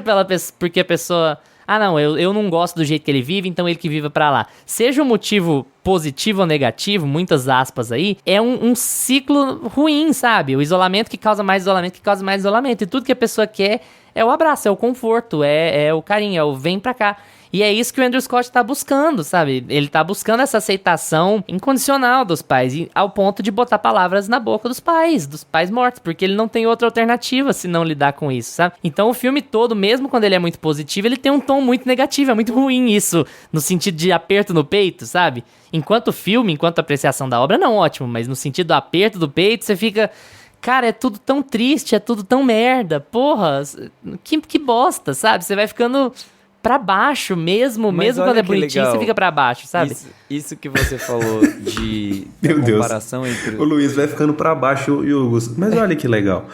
porque a pessoa... não, eu não gosto do jeito que ele vive, então ele que viva pra lá. Seja um motivo positivo ou negativo, muitas aspas aí, é um ciclo ruim, sabe? O isolamento que causa mais isolamento, que causa mais isolamento. E tudo que a pessoa quer é o abraço, é o conforto, é o carinho, é o vem pra cá. E é isso que o Andrew Scott tá buscando, sabe? Ele tá buscando essa aceitação incondicional dos pais, ao ponto de botar palavras na boca dos pais mortos, porque ele não tem outra alternativa se não lidar com isso, sabe? Então o filme todo, mesmo quando ele é muito positivo, ele tem um tom muito negativo, é muito ruim isso, no sentido de aperto no peito, sabe? Enquanto filme, enquanto apreciação da obra, não, ótimo, mas no sentido do aperto do peito, você fica... Cara, é tudo tão triste, é tudo tão merda, porra, que bosta, sabe? Você vai ficando... pra baixo mesmo quando é bonitinho, legal. Você fica pra baixo, sabe? Isso que você falou de Meu comparação Deus. entre... O Luiz vai ficando pra baixo e o Augusto. Mas olha que legal.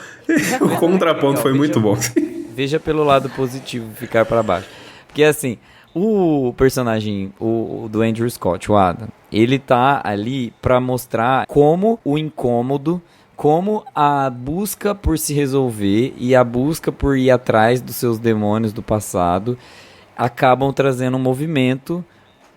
O contraponto foi muito bom. Veja pelo lado positivo, ficar pra baixo. Porque assim, o personagem do Andrew Scott, o Adam, ele tá ali pra mostrar como o incômodo, como a busca por se resolver e a busca por ir atrás dos seus demônios do passado acabam trazendo um movimento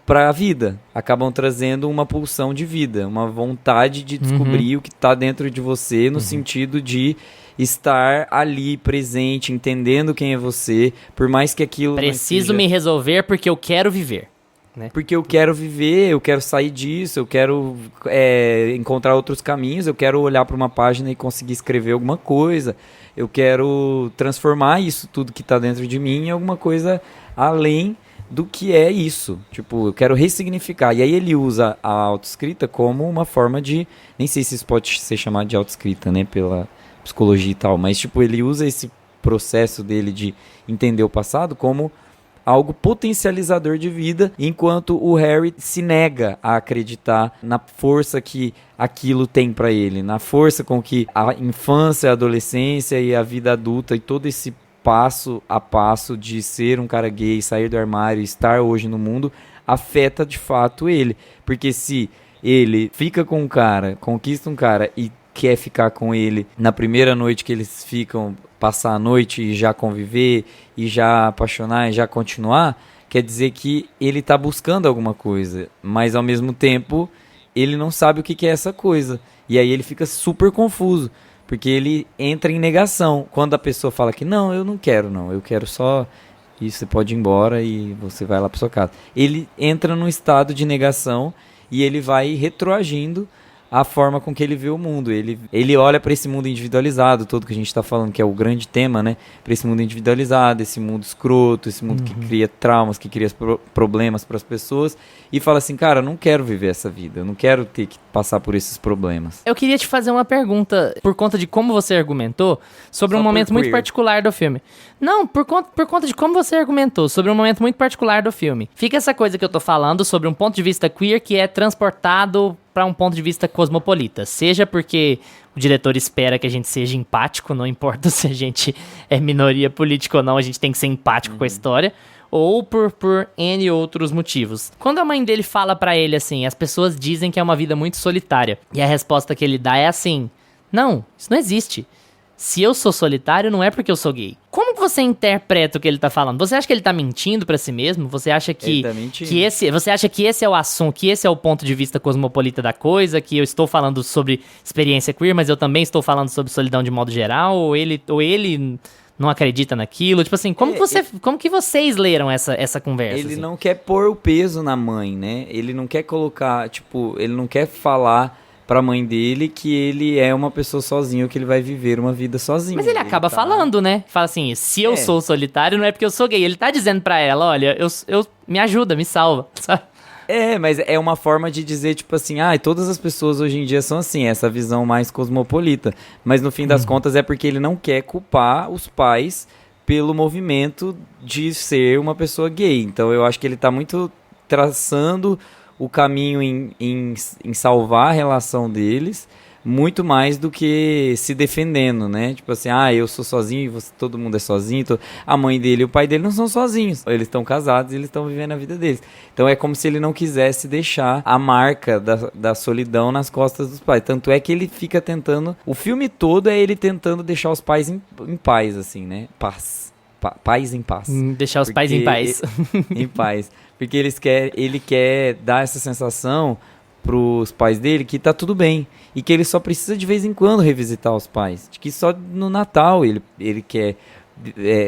para a vida, acabam trazendo uma pulsão de vida, uma vontade de descobrir o que está dentro de você, no sentido de estar ali, presente, entendendo quem é você, por mais que aquilo Preciso não me resolver porque eu quero viver. porque eu quero viver, eu quero sair disso, eu quero encontrar outros caminhos, eu quero olhar para uma página e conseguir escrever alguma coisa, eu quero transformar isso tudo que está dentro de mim em alguma coisa além do que é isso. Tipo, eu quero ressignificar. E aí ele usa a autoescrita como uma forma de... Nem sei se isso pode ser chamado de autoescrita, né? Pela psicologia e tal. Mas, tipo, ele usa esse processo dele de entender o passado como algo potencializador de vida, enquanto o Harry se nega a acreditar na força que aquilo tem pra ele, na força com que a infância, a adolescência e a vida adulta e todo esse passo a passo de ser um cara gay, sair do armário, estar hoje no mundo, afeta de fato ele. Porque se ele fica com um cara, conquista um cara e quer ficar com ele na primeira noite que eles ficam, passar a noite e já conviver, e já apaixonar, e já continuar, quer dizer que ele tá buscando alguma coisa, mas ao mesmo tempo ele não sabe o que é essa coisa. E aí ele fica super confuso, porque ele entra em negação. Quando a pessoa fala que não, eu não quero não, eu quero só... E você pode ir embora e você vai lá pra sua casa. Ele entra num estado de negação e ele vai retroagindo a forma com que ele vê o mundo. Ele olha para esse mundo individualizado, todo que a gente está falando, que é o grande tema, né? Para esse mundo individualizado, esse mundo escroto, esse mundo que cria traumas, que cria problemas para as pessoas, e fala assim, cara, eu não quero viver essa vida, eu não quero ter que passar por esses problemas. Eu queria te fazer uma pergunta, por conta de como você argumentou, sobre Só um por momento muito queer. particular do filme. Não, por conta de como você argumentou, sobre um momento muito particular do filme. Fica essa coisa que eu tô falando sobre um ponto de vista queer que é transportado para um ponto de vista cosmopolita. Seja porque o diretor espera que a gente seja empático, não importa se a gente é minoria política ou não, a gente tem que ser empático com a história, ou por N outros motivos. Quando a mãe dele fala pra ele assim, as pessoas dizem que é uma vida muito solitária, e a resposta que ele dá é assim, não, isso não existe. Se eu sou solitário, não é porque eu sou gay. Como que você interpreta o que ele tá falando? Você acha que ele tá mentindo pra si mesmo? Você acha Ele que, tá mentindo. você acha que esse é o assunto, que esse é o ponto de vista cosmopolita da coisa, que eu estou falando sobre experiência queer, mas eu também estou falando sobre solidão de modo geral, ou ele não acredita naquilo? Tipo assim, como que vocês leram essa conversa? Ele assim? não quer pôr o peso na mãe, né? Ele não quer colocar, tipo, ele não quer falar pra mãe dele que ele é uma pessoa sozinho, que ele vai viver uma vida sozinho. Mas ele acaba falando, né? Fala assim, se eu sou solitário, não é porque eu sou gay. Ele tá dizendo pra ela, olha, eu me ajuda, me salva, sabe? Mas é uma forma de dizer, tipo assim, todas as pessoas hoje em dia são assim, essa visão mais cosmopolita. Mas no fim das contas é porque ele não quer culpar os pais pelo movimento de ser uma pessoa gay. Então eu acho que ele tá muito traçando o caminho em salvar a relação deles, muito mais do que se defendendo, né? Tipo assim, eu sou sozinho e todo mundo é sozinho. A mãe dele e o pai dele não são sozinhos. Eles estão casados e eles estão vivendo a vida deles. Então é como se ele não quisesse deixar a marca da solidão nas costas dos pais. Tanto é que ele fica tentando... O filme todo é ele tentando deixar os pais em paz, assim, né? Paz em paz. Deixar os pais em paz. Em paz. Porque ele quer dar essa sensação pros pais dele que tá tudo bem. E que ele só precisa de vez em quando revisitar os pais. De que só no Natal ele quer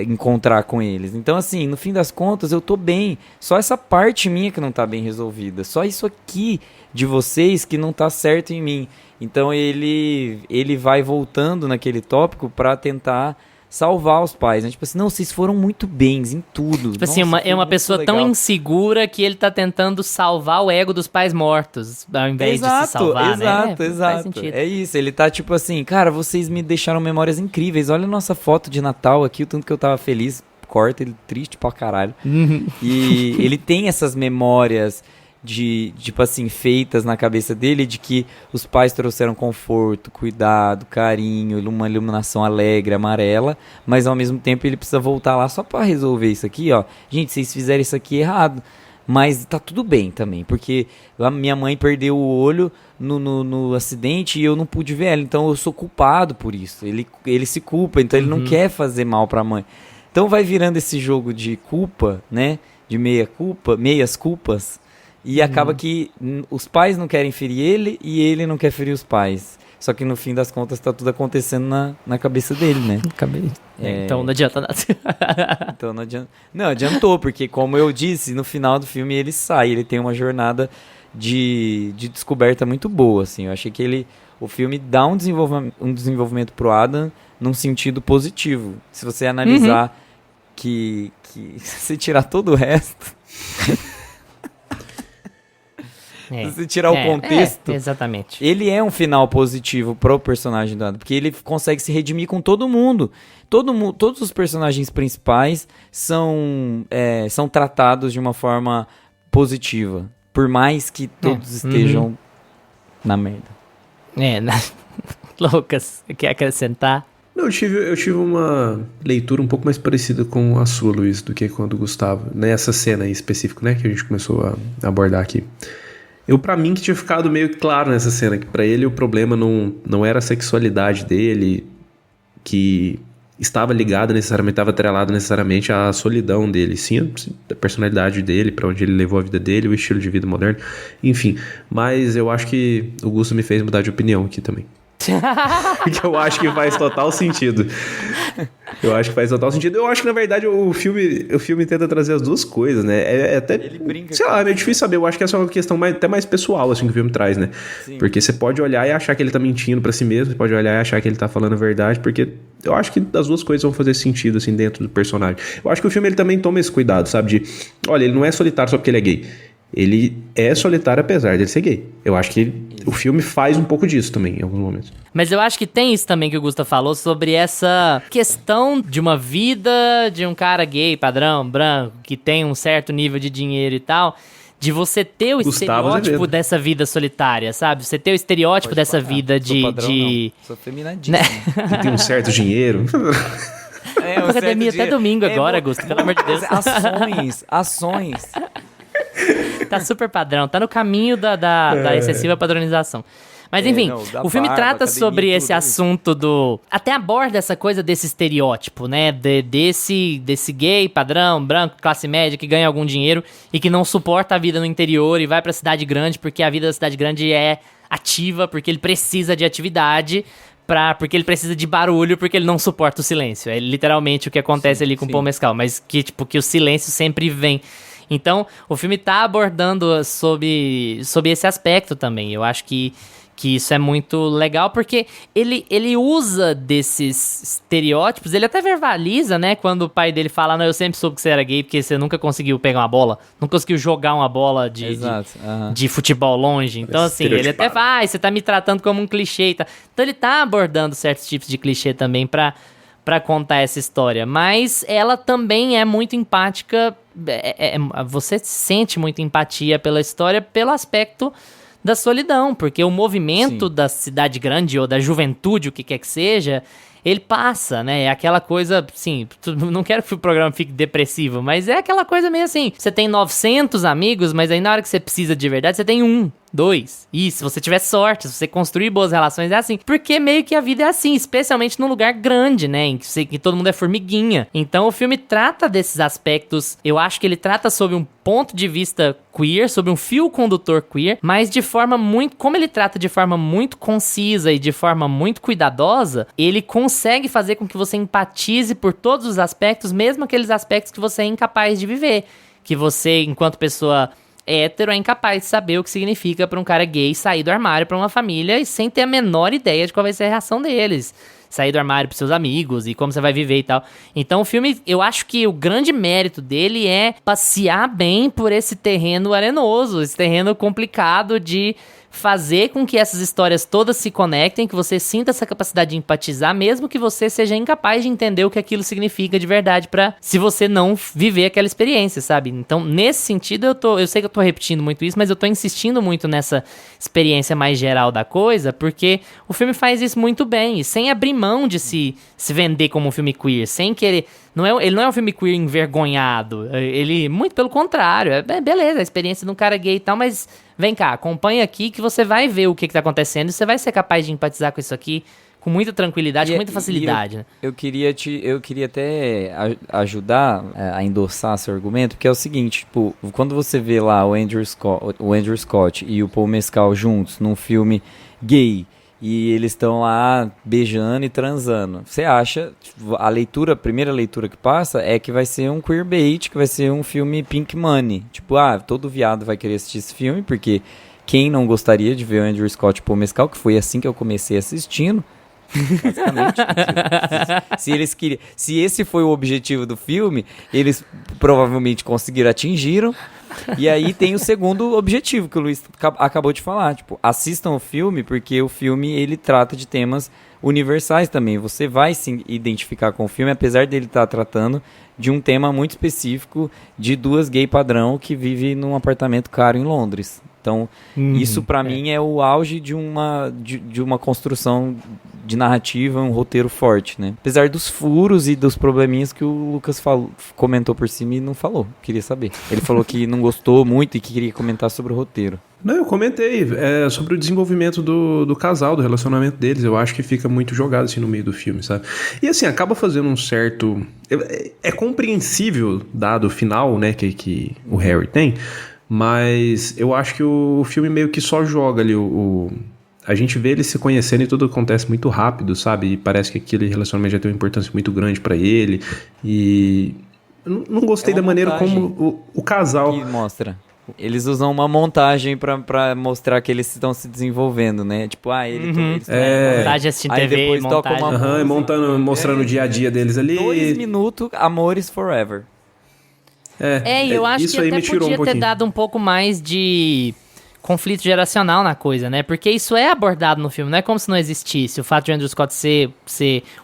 encontrar com eles. Então, assim, no fim das contas, eu tô bem. Só essa parte minha que não tá bem resolvida. Só isso aqui de vocês que não tá certo em mim. Então, ele vai voltando naquele tópico pra tentar salvar os pais, né? Tipo assim, não, vocês foram muito bens em tudo. Tipo assim, é uma pessoa tão insegura que ele tá tentando salvar o ego dos pais mortos, ao invés de se salvar, né? Exato. Faz sentido. É isso, ele tá tipo assim, cara, vocês me deixaram memórias incríveis, olha a nossa foto de Natal aqui, o tanto que eu tava feliz, corta ele triste pra caralho. E ele tem essas memórias tipo assim, feitas na cabeça dele de que os pais trouxeram conforto, cuidado, carinho, uma iluminação alegre, amarela, mas ao mesmo tempo ele precisa voltar lá só pra resolver isso aqui, ó. Gente, vocês fizeram isso aqui errado, mas tá tudo bem também, porque a minha mãe perdeu o olho no acidente e eu não pude ver ela, então eu sou culpado por isso. Ele se culpa, então ele não quer fazer mal pra mãe. Então vai virando esse jogo de culpa, né? De meias culpas. E acaba que os pais não querem ferir ele e ele não quer ferir os pais. Só que no fim das contas tá tudo acontecendo na cabeça dele, né? Então não adianta nada. Então não adianta. Não, adiantou, porque como eu disse, no final do filme ele sai, ele tem uma jornada de descoberta muito boa, assim. Eu achei que o filme dá um desenvolvimento pro Adam num sentido positivo. Se você analisar que se você tirar todo o resto... Se você tirar o contexto, exatamente. Ele é um final positivo pro personagem do Adam, porque ele consegue se redimir com todo mundo. Todos os personagens principais são tratados de uma forma positiva, por mais que todos estejam na merda. Lucas, quer acrescentar? Não, eu tive uma leitura um pouco mais parecida com a sua, Luiz, do que com a do Gustavo. Nessa cena aí específica, né, que a gente começou a abordar aqui. Pra mim que tinha ficado meio claro nessa cena, que pra ele o problema não era a sexualidade dele, que estava ligada necessariamente, estava atrelada necessariamente à solidão dele, sim, a personalidade dele, pra onde ele levou a vida dele, o estilo de vida moderno, enfim. Mas eu acho que o Gusto me fez mudar de opinião aqui também. Porque eu acho que faz total sentido. Eu acho que, na verdade, o filme tenta trazer as duas coisas, né? É até, ele brinca, sei lá, é meio difícil saber. Eu acho que essa é uma questão até mais pessoal, assim, que o filme traz, né? Sim. Porque você pode olhar e achar que ele tá mentindo pra si mesmo, você pode olhar e achar que ele tá falando a verdade, porque eu acho que as duas coisas vão fazer sentido, assim, dentro do personagem. Eu acho que o filme, ele também toma esse cuidado, sabe? Olha, ele não é solitário só porque ele é gay. Ele é solitário apesar dele ser gay. Eu acho que o filme faz um pouco disso também, em alguns momentos. Mas eu acho que tem isso também que o Gusta falou sobre essa questão de uma vida de um cara gay, padrão, branco, que tem um certo nível de dinheiro e tal, de você ter o estereótipo dessa vida solitária, sabe? Você ter o estereótipo dessa vida de... Sou feminadinho. Que tem um certo dinheiro... A academia até domingo agora, Gusta, pelo amor de Deus. Ações. Tá super padrão, tá no caminho da excessiva padronização. Mas enfim, o filme trata sobre esse assunto até aborda essa coisa desse estereótipo, né? Desse gay padrão, branco, classe média, que ganha algum dinheiro e que não suporta a vida no interior e vai pra cidade grande porque a vida da cidade grande é ativa, porque ele precisa de atividade, porque ele precisa de barulho, porque ele não suporta o silêncio. É literalmente o que acontece ali com o Paul Mescal, mas que o silêncio sempre vem. Então, o filme tá abordando sobre esse aspecto também. Eu acho que isso é muito legal, porque ele usa desses estereótipos, ele até verbaliza, né? Quando o pai dele fala, não, eu sempre soube que você era gay, porque você nunca conseguiu pegar uma bola, não conseguiu jogar uma bola de futebol longe. Então, assim, ele até fala, você tá me tratando como um clichê e tal. Então, ele tá abordando certos tipos de clichê também pra contar essa história. Mas ela também é muito empática. Você sente muita empatia pela história pelo aspecto da solidão, porque o movimento da cidade grande ou da juventude, o que quer que seja, ele passa, né? É aquela coisa, assim, não quero que o programa fique depressivo, mas é aquela coisa meio assim, você tem 900 amigos, mas aí na hora que você precisa de verdade, você tem 1, 2. E se você tiver sorte, se você construir boas relações, é assim. Porque meio que a vida é assim, especialmente num lugar grande, né? Em que todo mundo é formiguinha. Então o filme trata desses aspectos, eu acho que ele trata sobre um ponto de vista queer, sobre um fio condutor queer, mas de forma muito... Como ele trata de forma muito concisa e de forma muito cuidadosa, ele consegue fazer com que você empatize por todos os aspectos, mesmo aqueles aspectos que você é incapaz de viver. Que você, enquanto pessoa hétero, é incapaz de saber o que significa pra um cara gay sair do armário pra uma família e sem ter a menor ideia de qual vai ser a reação deles. Sair do armário pros seus amigos e como você vai viver e tal. Então o filme, eu acho que o grande mérito dele é passear bem por esse terreno arenoso, esse terreno complicado de fazer com que essas histórias todas se conectem, que você sinta essa capacidade de empatizar, mesmo que você seja incapaz de entender o que aquilo significa de verdade se você não viver aquela experiência, sabe? Então, nesse sentido, eu sei que eu tô repetindo muito isso, mas eu tô insistindo muito nessa experiência mais geral da coisa, porque o filme faz isso muito bem, e sem abrir mão de se vender como um filme queer, sem querer... Ele não é um filme queer envergonhado, ele, muito pelo contrário, beleza, a experiência de um cara gay e tal, mas vem cá, acompanha aqui que você vai ver o que tá acontecendo e você vai ser capaz de empatizar com isso aqui com muita tranquilidade, com muita facilidade, né? Eu queria até ajudar a endossar seu argumento, porque é o seguinte, tipo, quando você vê lá o Andrew Scott e o Paul Mescal juntos num filme gay, e eles estão lá beijando e transando. Você acha, a primeira leitura que passa é que vai ser um queerbait, que vai ser um filme Pink Money. Tipo, todo viado vai querer assistir esse filme, porque quem não gostaria de ver o Andrew Scott e Paul Mescal, que foi assim que eu comecei assistindo, basicamente. Se esse foi o objetivo do filme, eles provavelmente atingiram. E aí tem o segundo objetivo que o Luiz acabou de falar, tipo, assistam o filme, porque o filme ele trata de temas universais também. Você vai se identificar com o filme, apesar dele estar tratando de um tema muito específico de duas gay padrão que vivem num apartamento caro em Londres. Então, isso pra mim é o auge de uma construção de narrativa, um roteiro forte, né? Apesar dos furos e dos probleminhas que o Lucas comentou por cima e não falou. Queria saber. Ele falou que não gostou muito e que queria comentar sobre o roteiro. Não, eu comentei sobre o desenvolvimento do casal, do relacionamento deles. Eu acho que fica muito jogado assim no meio do filme, sabe? E assim, acaba fazendo um certo... É compreensível, dado o final, né, que o Harry tem, mas eu acho que o filme meio que só joga ali a gente vê eles se conhecendo e tudo acontece muito rápido, sabe? E parece que aquele relacionamento já tem uma importância muito grande pra ele. E eu não gostei da maneira como o casal... Que mostra. Eles usam uma montagem pra mostrar que eles estão se desenvolvendo, né? Tipo, montagem assistindo aí TV, depois toca montagem. uma mostrando o dia a dia deles ali. 2 minutos, amores forever. E eu acho isso que aí até me tirou podia ter dado um pouco mais de conflito geracional na coisa, né? Porque isso é abordado no filme, não é como se não existisse. O fato de Andrew Scott ser...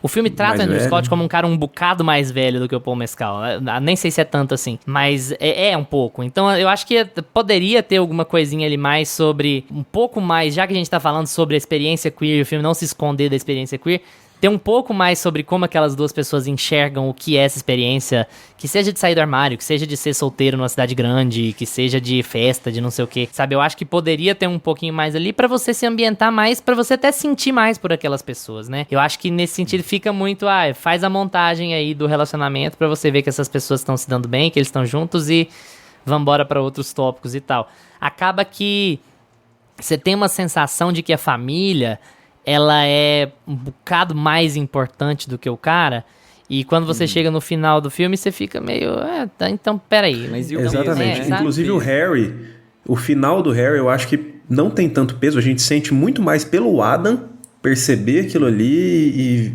O filme trata o Andrew Scott como um cara um bocado mais velho do que o Paul Mescal. Nem sei se é tanto assim, mas é um pouco. Então eu acho que poderia ter alguma coisinha ali mais sobre... Um pouco mais, já que a gente tá falando sobre a experiência queer e o filme não se esconder da experiência queer... Ter um pouco mais sobre como aquelas duas pessoas enxergam o que é essa experiência, que seja de sair do armário, que seja de ser solteiro numa cidade grande, que seja de festa, de não sei o quê, sabe? Eu acho que poderia ter um pouquinho mais ali pra você se ambientar mais, pra você até sentir mais por aquelas pessoas, né? Eu acho que nesse sentido fica muito, faz a montagem aí do relacionamento pra você ver que essas pessoas estão se dando bem, que eles estão juntos e vambora pra outros tópicos e tal. Acaba que você tem uma sensação de que a família... ela é um bocado mais importante do que o cara, e quando você chega no final do filme, você fica meio, então, peraí. Mas e o exatamente. peso, né? Inclusive o Harry, o final do Harry, eu acho que não tem tanto peso, a gente sente muito mais pelo Adam perceber aquilo ali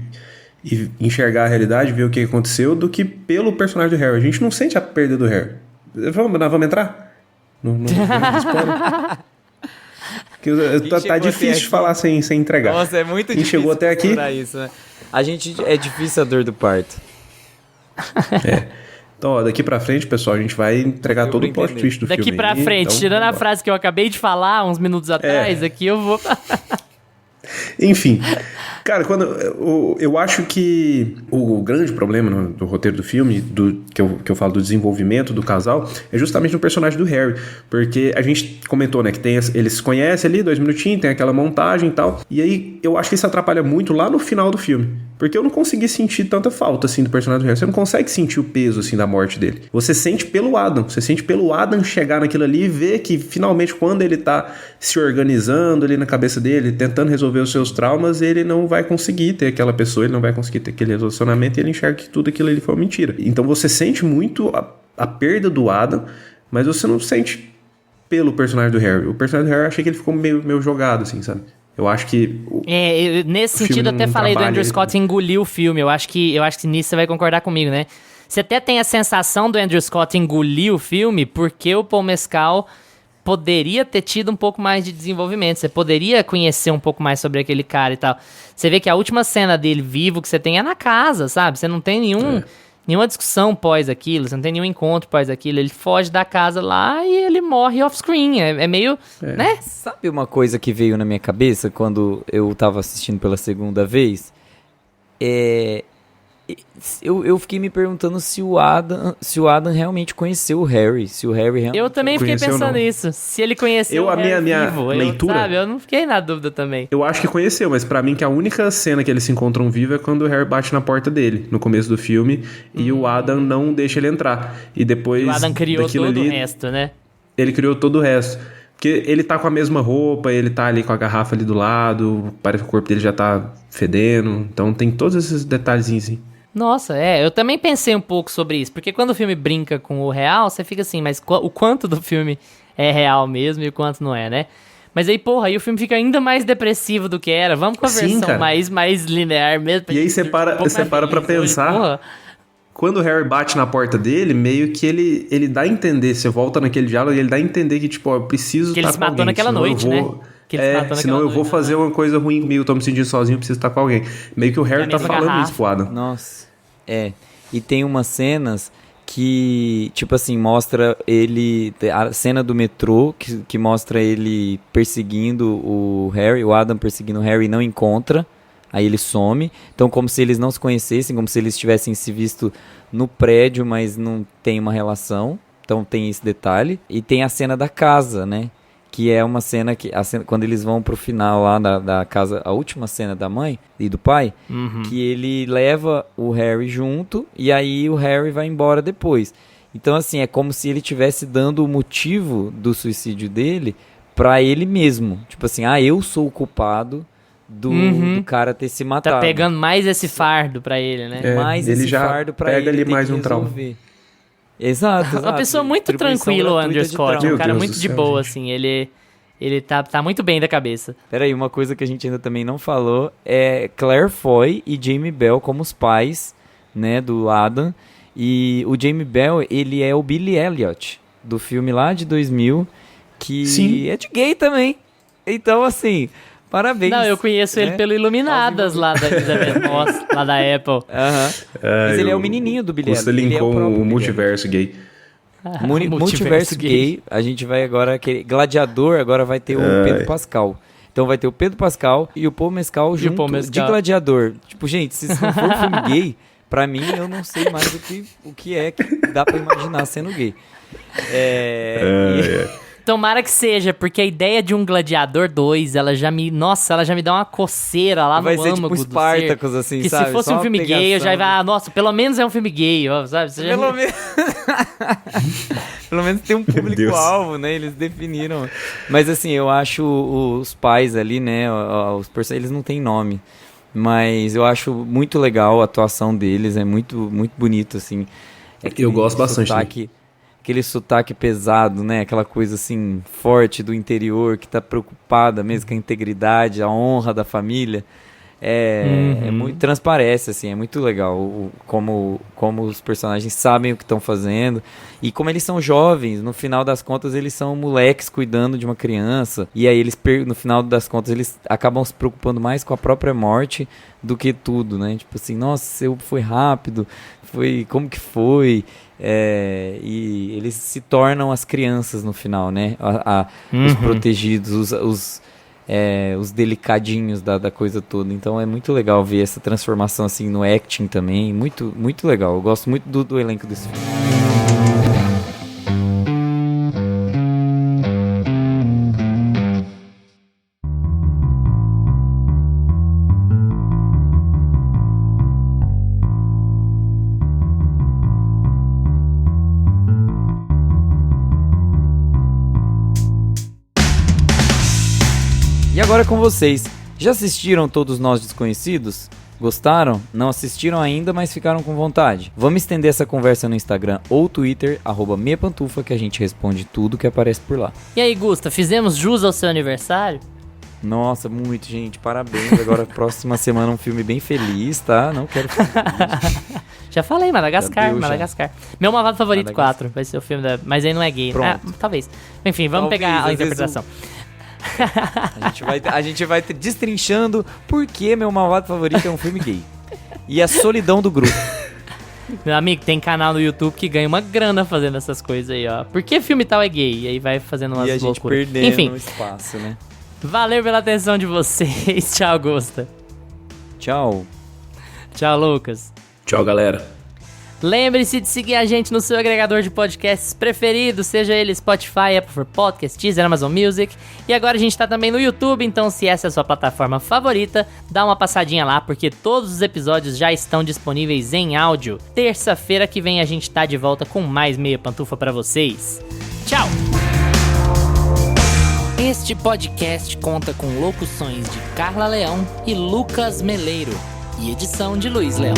e enxergar a realidade, ver o que aconteceu, do que pelo personagem do Harry. A gente não sente a perda do Harry. Vamos entrar? Não spoiler? Tá difícil de falar sem entregar. Nossa, é muito difícil. Quem chegou até aqui? Isso, né? É difícil a dor do parto. Então, daqui pra frente, pessoal, a gente vai entregar todo o plot twist do filme. Daqui pra frente, então, tirando a frase que eu acabei de falar uns minutos atrás, aqui eu vou... Enfim, cara, eu acho que o grande problema do roteiro do filme, que eu falo do desenvolvimento do casal, é justamente no personagem do Harry, porque a gente comentou, né, que eles se conhecem ali, 2 minutinhos, tem aquela montagem e tal, e aí eu acho que isso atrapalha muito lá no final do filme, porque eu não consegui sentir tanta falta, assim, do personagem do Harry. Você não consegue sentir o peso, assim, da morte dele. Você sente pelo Adam chegar naquilo ali e ver que, finalmente, quando ele tá se organizando ali na cabeça dele, tentando resolver os seus traumas, ele não vai conseguir ter aquela pessoa, ele não vai conseguir ter aquele relacionamento, e ele enxerga que tudo aquilo ali foi uma mentira. Então você sente muito a perda do Adam, mas você não sente pelo personagem do Harry. O personagem do Harry, eu achei que ele ficou meio jogado, assim, sabe? Eu acho que... nesse sentido, eu até falei do Andrew Scott engolir o filme. Eu acho que nisso você vai concordar comigo, né? Você até tem a sensação do Andrew Scott engolir o filme porque o Paul Mescal poderia ter tido um pouco mais de desenvolvimento. Você poderia conhecer um pouco mais sobre aquele cara e tal. Você vê que a última cena dele vivo que você tem é na casa, sabe? Você não tem nenhuma discussão pós aquilo, você não tem nenhum encontro pós aquilo. Ele foge da casa lá e ele morre off-screen. É meio, né? Sabe uma coisa que veio na minha cabeça quando eu tava assistindo pela segunda vez? Eu fiquei me perguntando se o Adam realmente conheceu o Harry, se o Harry realmente... Eu também fiquei pensando nisso, se ele conheceu o Harry vivo. Leitura... Eu não fiquei na dúvida também. Eu acho que conheceu, mas pra mim que a única cena que eles se encontram vivo é quando o Harry bate na porta dele, no começo do filme, e o Adam não deixa ele entrar. E depois o Adam criou todo o resto, né? Ele criou todo o resto. Porque ele tá com a mesma roupa, ele tá ali com a garrafa ali do lado, parece que o corpo dele já tá fedendo. Então tem todos esses detalhezinhos, assim. Nossa, eu também pensei um pouco sobre isso, porque quando o filme brinca com o real, você fica assim, mas o quanto do filme é real mesmo e o quanto não é, né? Mas aí, porra, aí o filme fica ainda mais depressivo do que era. Vamos com a versão mais linear mesmo. E aí você para pra pensar... Porra. Quando o Harry bate na porta dele, meio que ele dá a entender, você volta naquele diálogo, ele dá a entender que, tipo, ó, eu preciso estar com alguém. Que ele se matou naquela noite, né? Senão eu vou fazer uma coisa ruim comigo, eu tô me sentindo sozinho, eu preciso estar com alguém. Meio que o Harry tá falando isso pro Adam. Nossa, e tem umas cenas que, tipo assim, mostra ele... A cena do metrô, que mostra ele perseguindo o Harry, o Adam perseguindo o Harry e não encontra. Aí ele some, então como se eles não se conhecessem, como se eles tivessem se visto no prédio, mas não tem uma relação, então tem esse detalhe. E tem a cena da casa, né, que é uma cena que, quando eles vão pro final lá da casa, a última cena da mãe e do pai, que ele leva o Harry junto, e aí o Harry vai embora depois. Então assim, é como se ele estivesse dando o motivo do suicídio dele pra ele mesmo, tipo assim, eu sou o culpado do cara ter se matado. Tá pegando mais esse fardo pra ele, né? Mais ele esse já fardo pra pega ele ali mais um trauma. Exato. Uma pessoa muito tranquila, o Andrew Scott. Um cara muito de boa, assim. Ele tá muito bem da cabeça. Peraí, uma coisa que a gente ainda também não falou é Claire Foy e Jamie Bell como os pais, né, do Adam. E o Jamie Bell, ele é o Billy Elliot, do filme lá de 2000, que é de gay também. Então, assim... Parabéns. Não, eu conheço ele pelo Iluminadas lá da Apple. Mas ele é o menininho do Billy Elliot. Você linkou o multiverso gay. Multiverso gay. A gente vai agora... Gladiador agora vai ter o Pedro Pascal. Então vai ter o Pedro Pascal e o Paul Mescal junto de Gladiador. Tipo, gente, se isso não for um filme gay, pra mim eu não sei mais o que é que dá pra imaginar sendo gay. Tomara que seja, porque a ideia de um Gladiador 2, ela já me dá uma coceira lá no âmago do ser. Vai ser tipo Spartacus, assim, que sabe? Se fosse um filme gay, eu já ia nossa, pelo menos é um filme gay, ó, sabe? Pelo menos tem um público-alvo, né? Eles definiram. Mas assim, eu acho os pais ali, né? Os personagens, eles não têm nome. Mas eu acho muito legal a atuação deles, é muito, muito bonito, assim. Eu gosto bastante. Aquele sotaque pesado, né? Aquela coisa assim, forte do interior, que tá preocupada mesmo com a integridade, a honra da família. É muito, transparece, assim, é muito legal como os personagens sabem o que estão fazendo. E como eles são jovens, no final das contas, eles são moleques cuidando de uma criança. E aí no final das contas, eles acabam se preocupando mais com a própria morte do que tudo, né? Tipo assim, nossa, foi rápido, como que foi? E eles se tornam as crianças no final, né? Os protegidos, os delicadinhos da coisa toda. Então é muito legal ver essa transformação assim no acting também. Muito, muito legal. Eu gosto muito do elenco desse filme. E agora com vocês, já assistiram Todos Nós Desconhecidos? Gostaram? Não assistiram ainda, mas ficaram com vontade? Vamos estender essa conversa no Instagram ou Twitter, @meiapantufa, que a gente responde tudo que aparece por lá. E aí, Gusta, fizemos jus ao seu aniversário? Nossa, muito, gente, parabéns. Agora, próxima semana, um filme bem feliz, tá? Não quero ficar feliz. Já falei, Madagascar. Meu malvado favorito 4, vai ser o filme mas aí não é gay. Talvez. Enfim, vamos pegar a interpretação. A gente vai destrinchando por que Meu Malvado Favorito é um filme gay. E a solidão do grupo. Meu amigo, tem canal no YouTube que ganha uma grana fazendo essas coisas aí, ó. Por que filme tal é gay? E aí vai fazendo umas loucuras. E a gente perdendo espaço, né? Valeu pela atenção de vocês. Tchau, Gusta. Tchau. Tchau, Lucas. Tchau, galera. Lembre-se de seguir a gente no seu agregador de podcasts preferido, seja ele Spotify, Apple for Podcasts, Deezer, Amazon Music. E agora a gente tá também no YouTube, então se essa é a sua plataforma favorita, dá uma passadinha lá, porque todos os episódios já estão disponíveis em áudio. Terça-feira que vem a gente tá de volta com mais Meia Pantufa pra vocês. Tchau! Este podcast conta com locuções de Carla Leão e Lucas Meleiro e edição de Luiz Leão.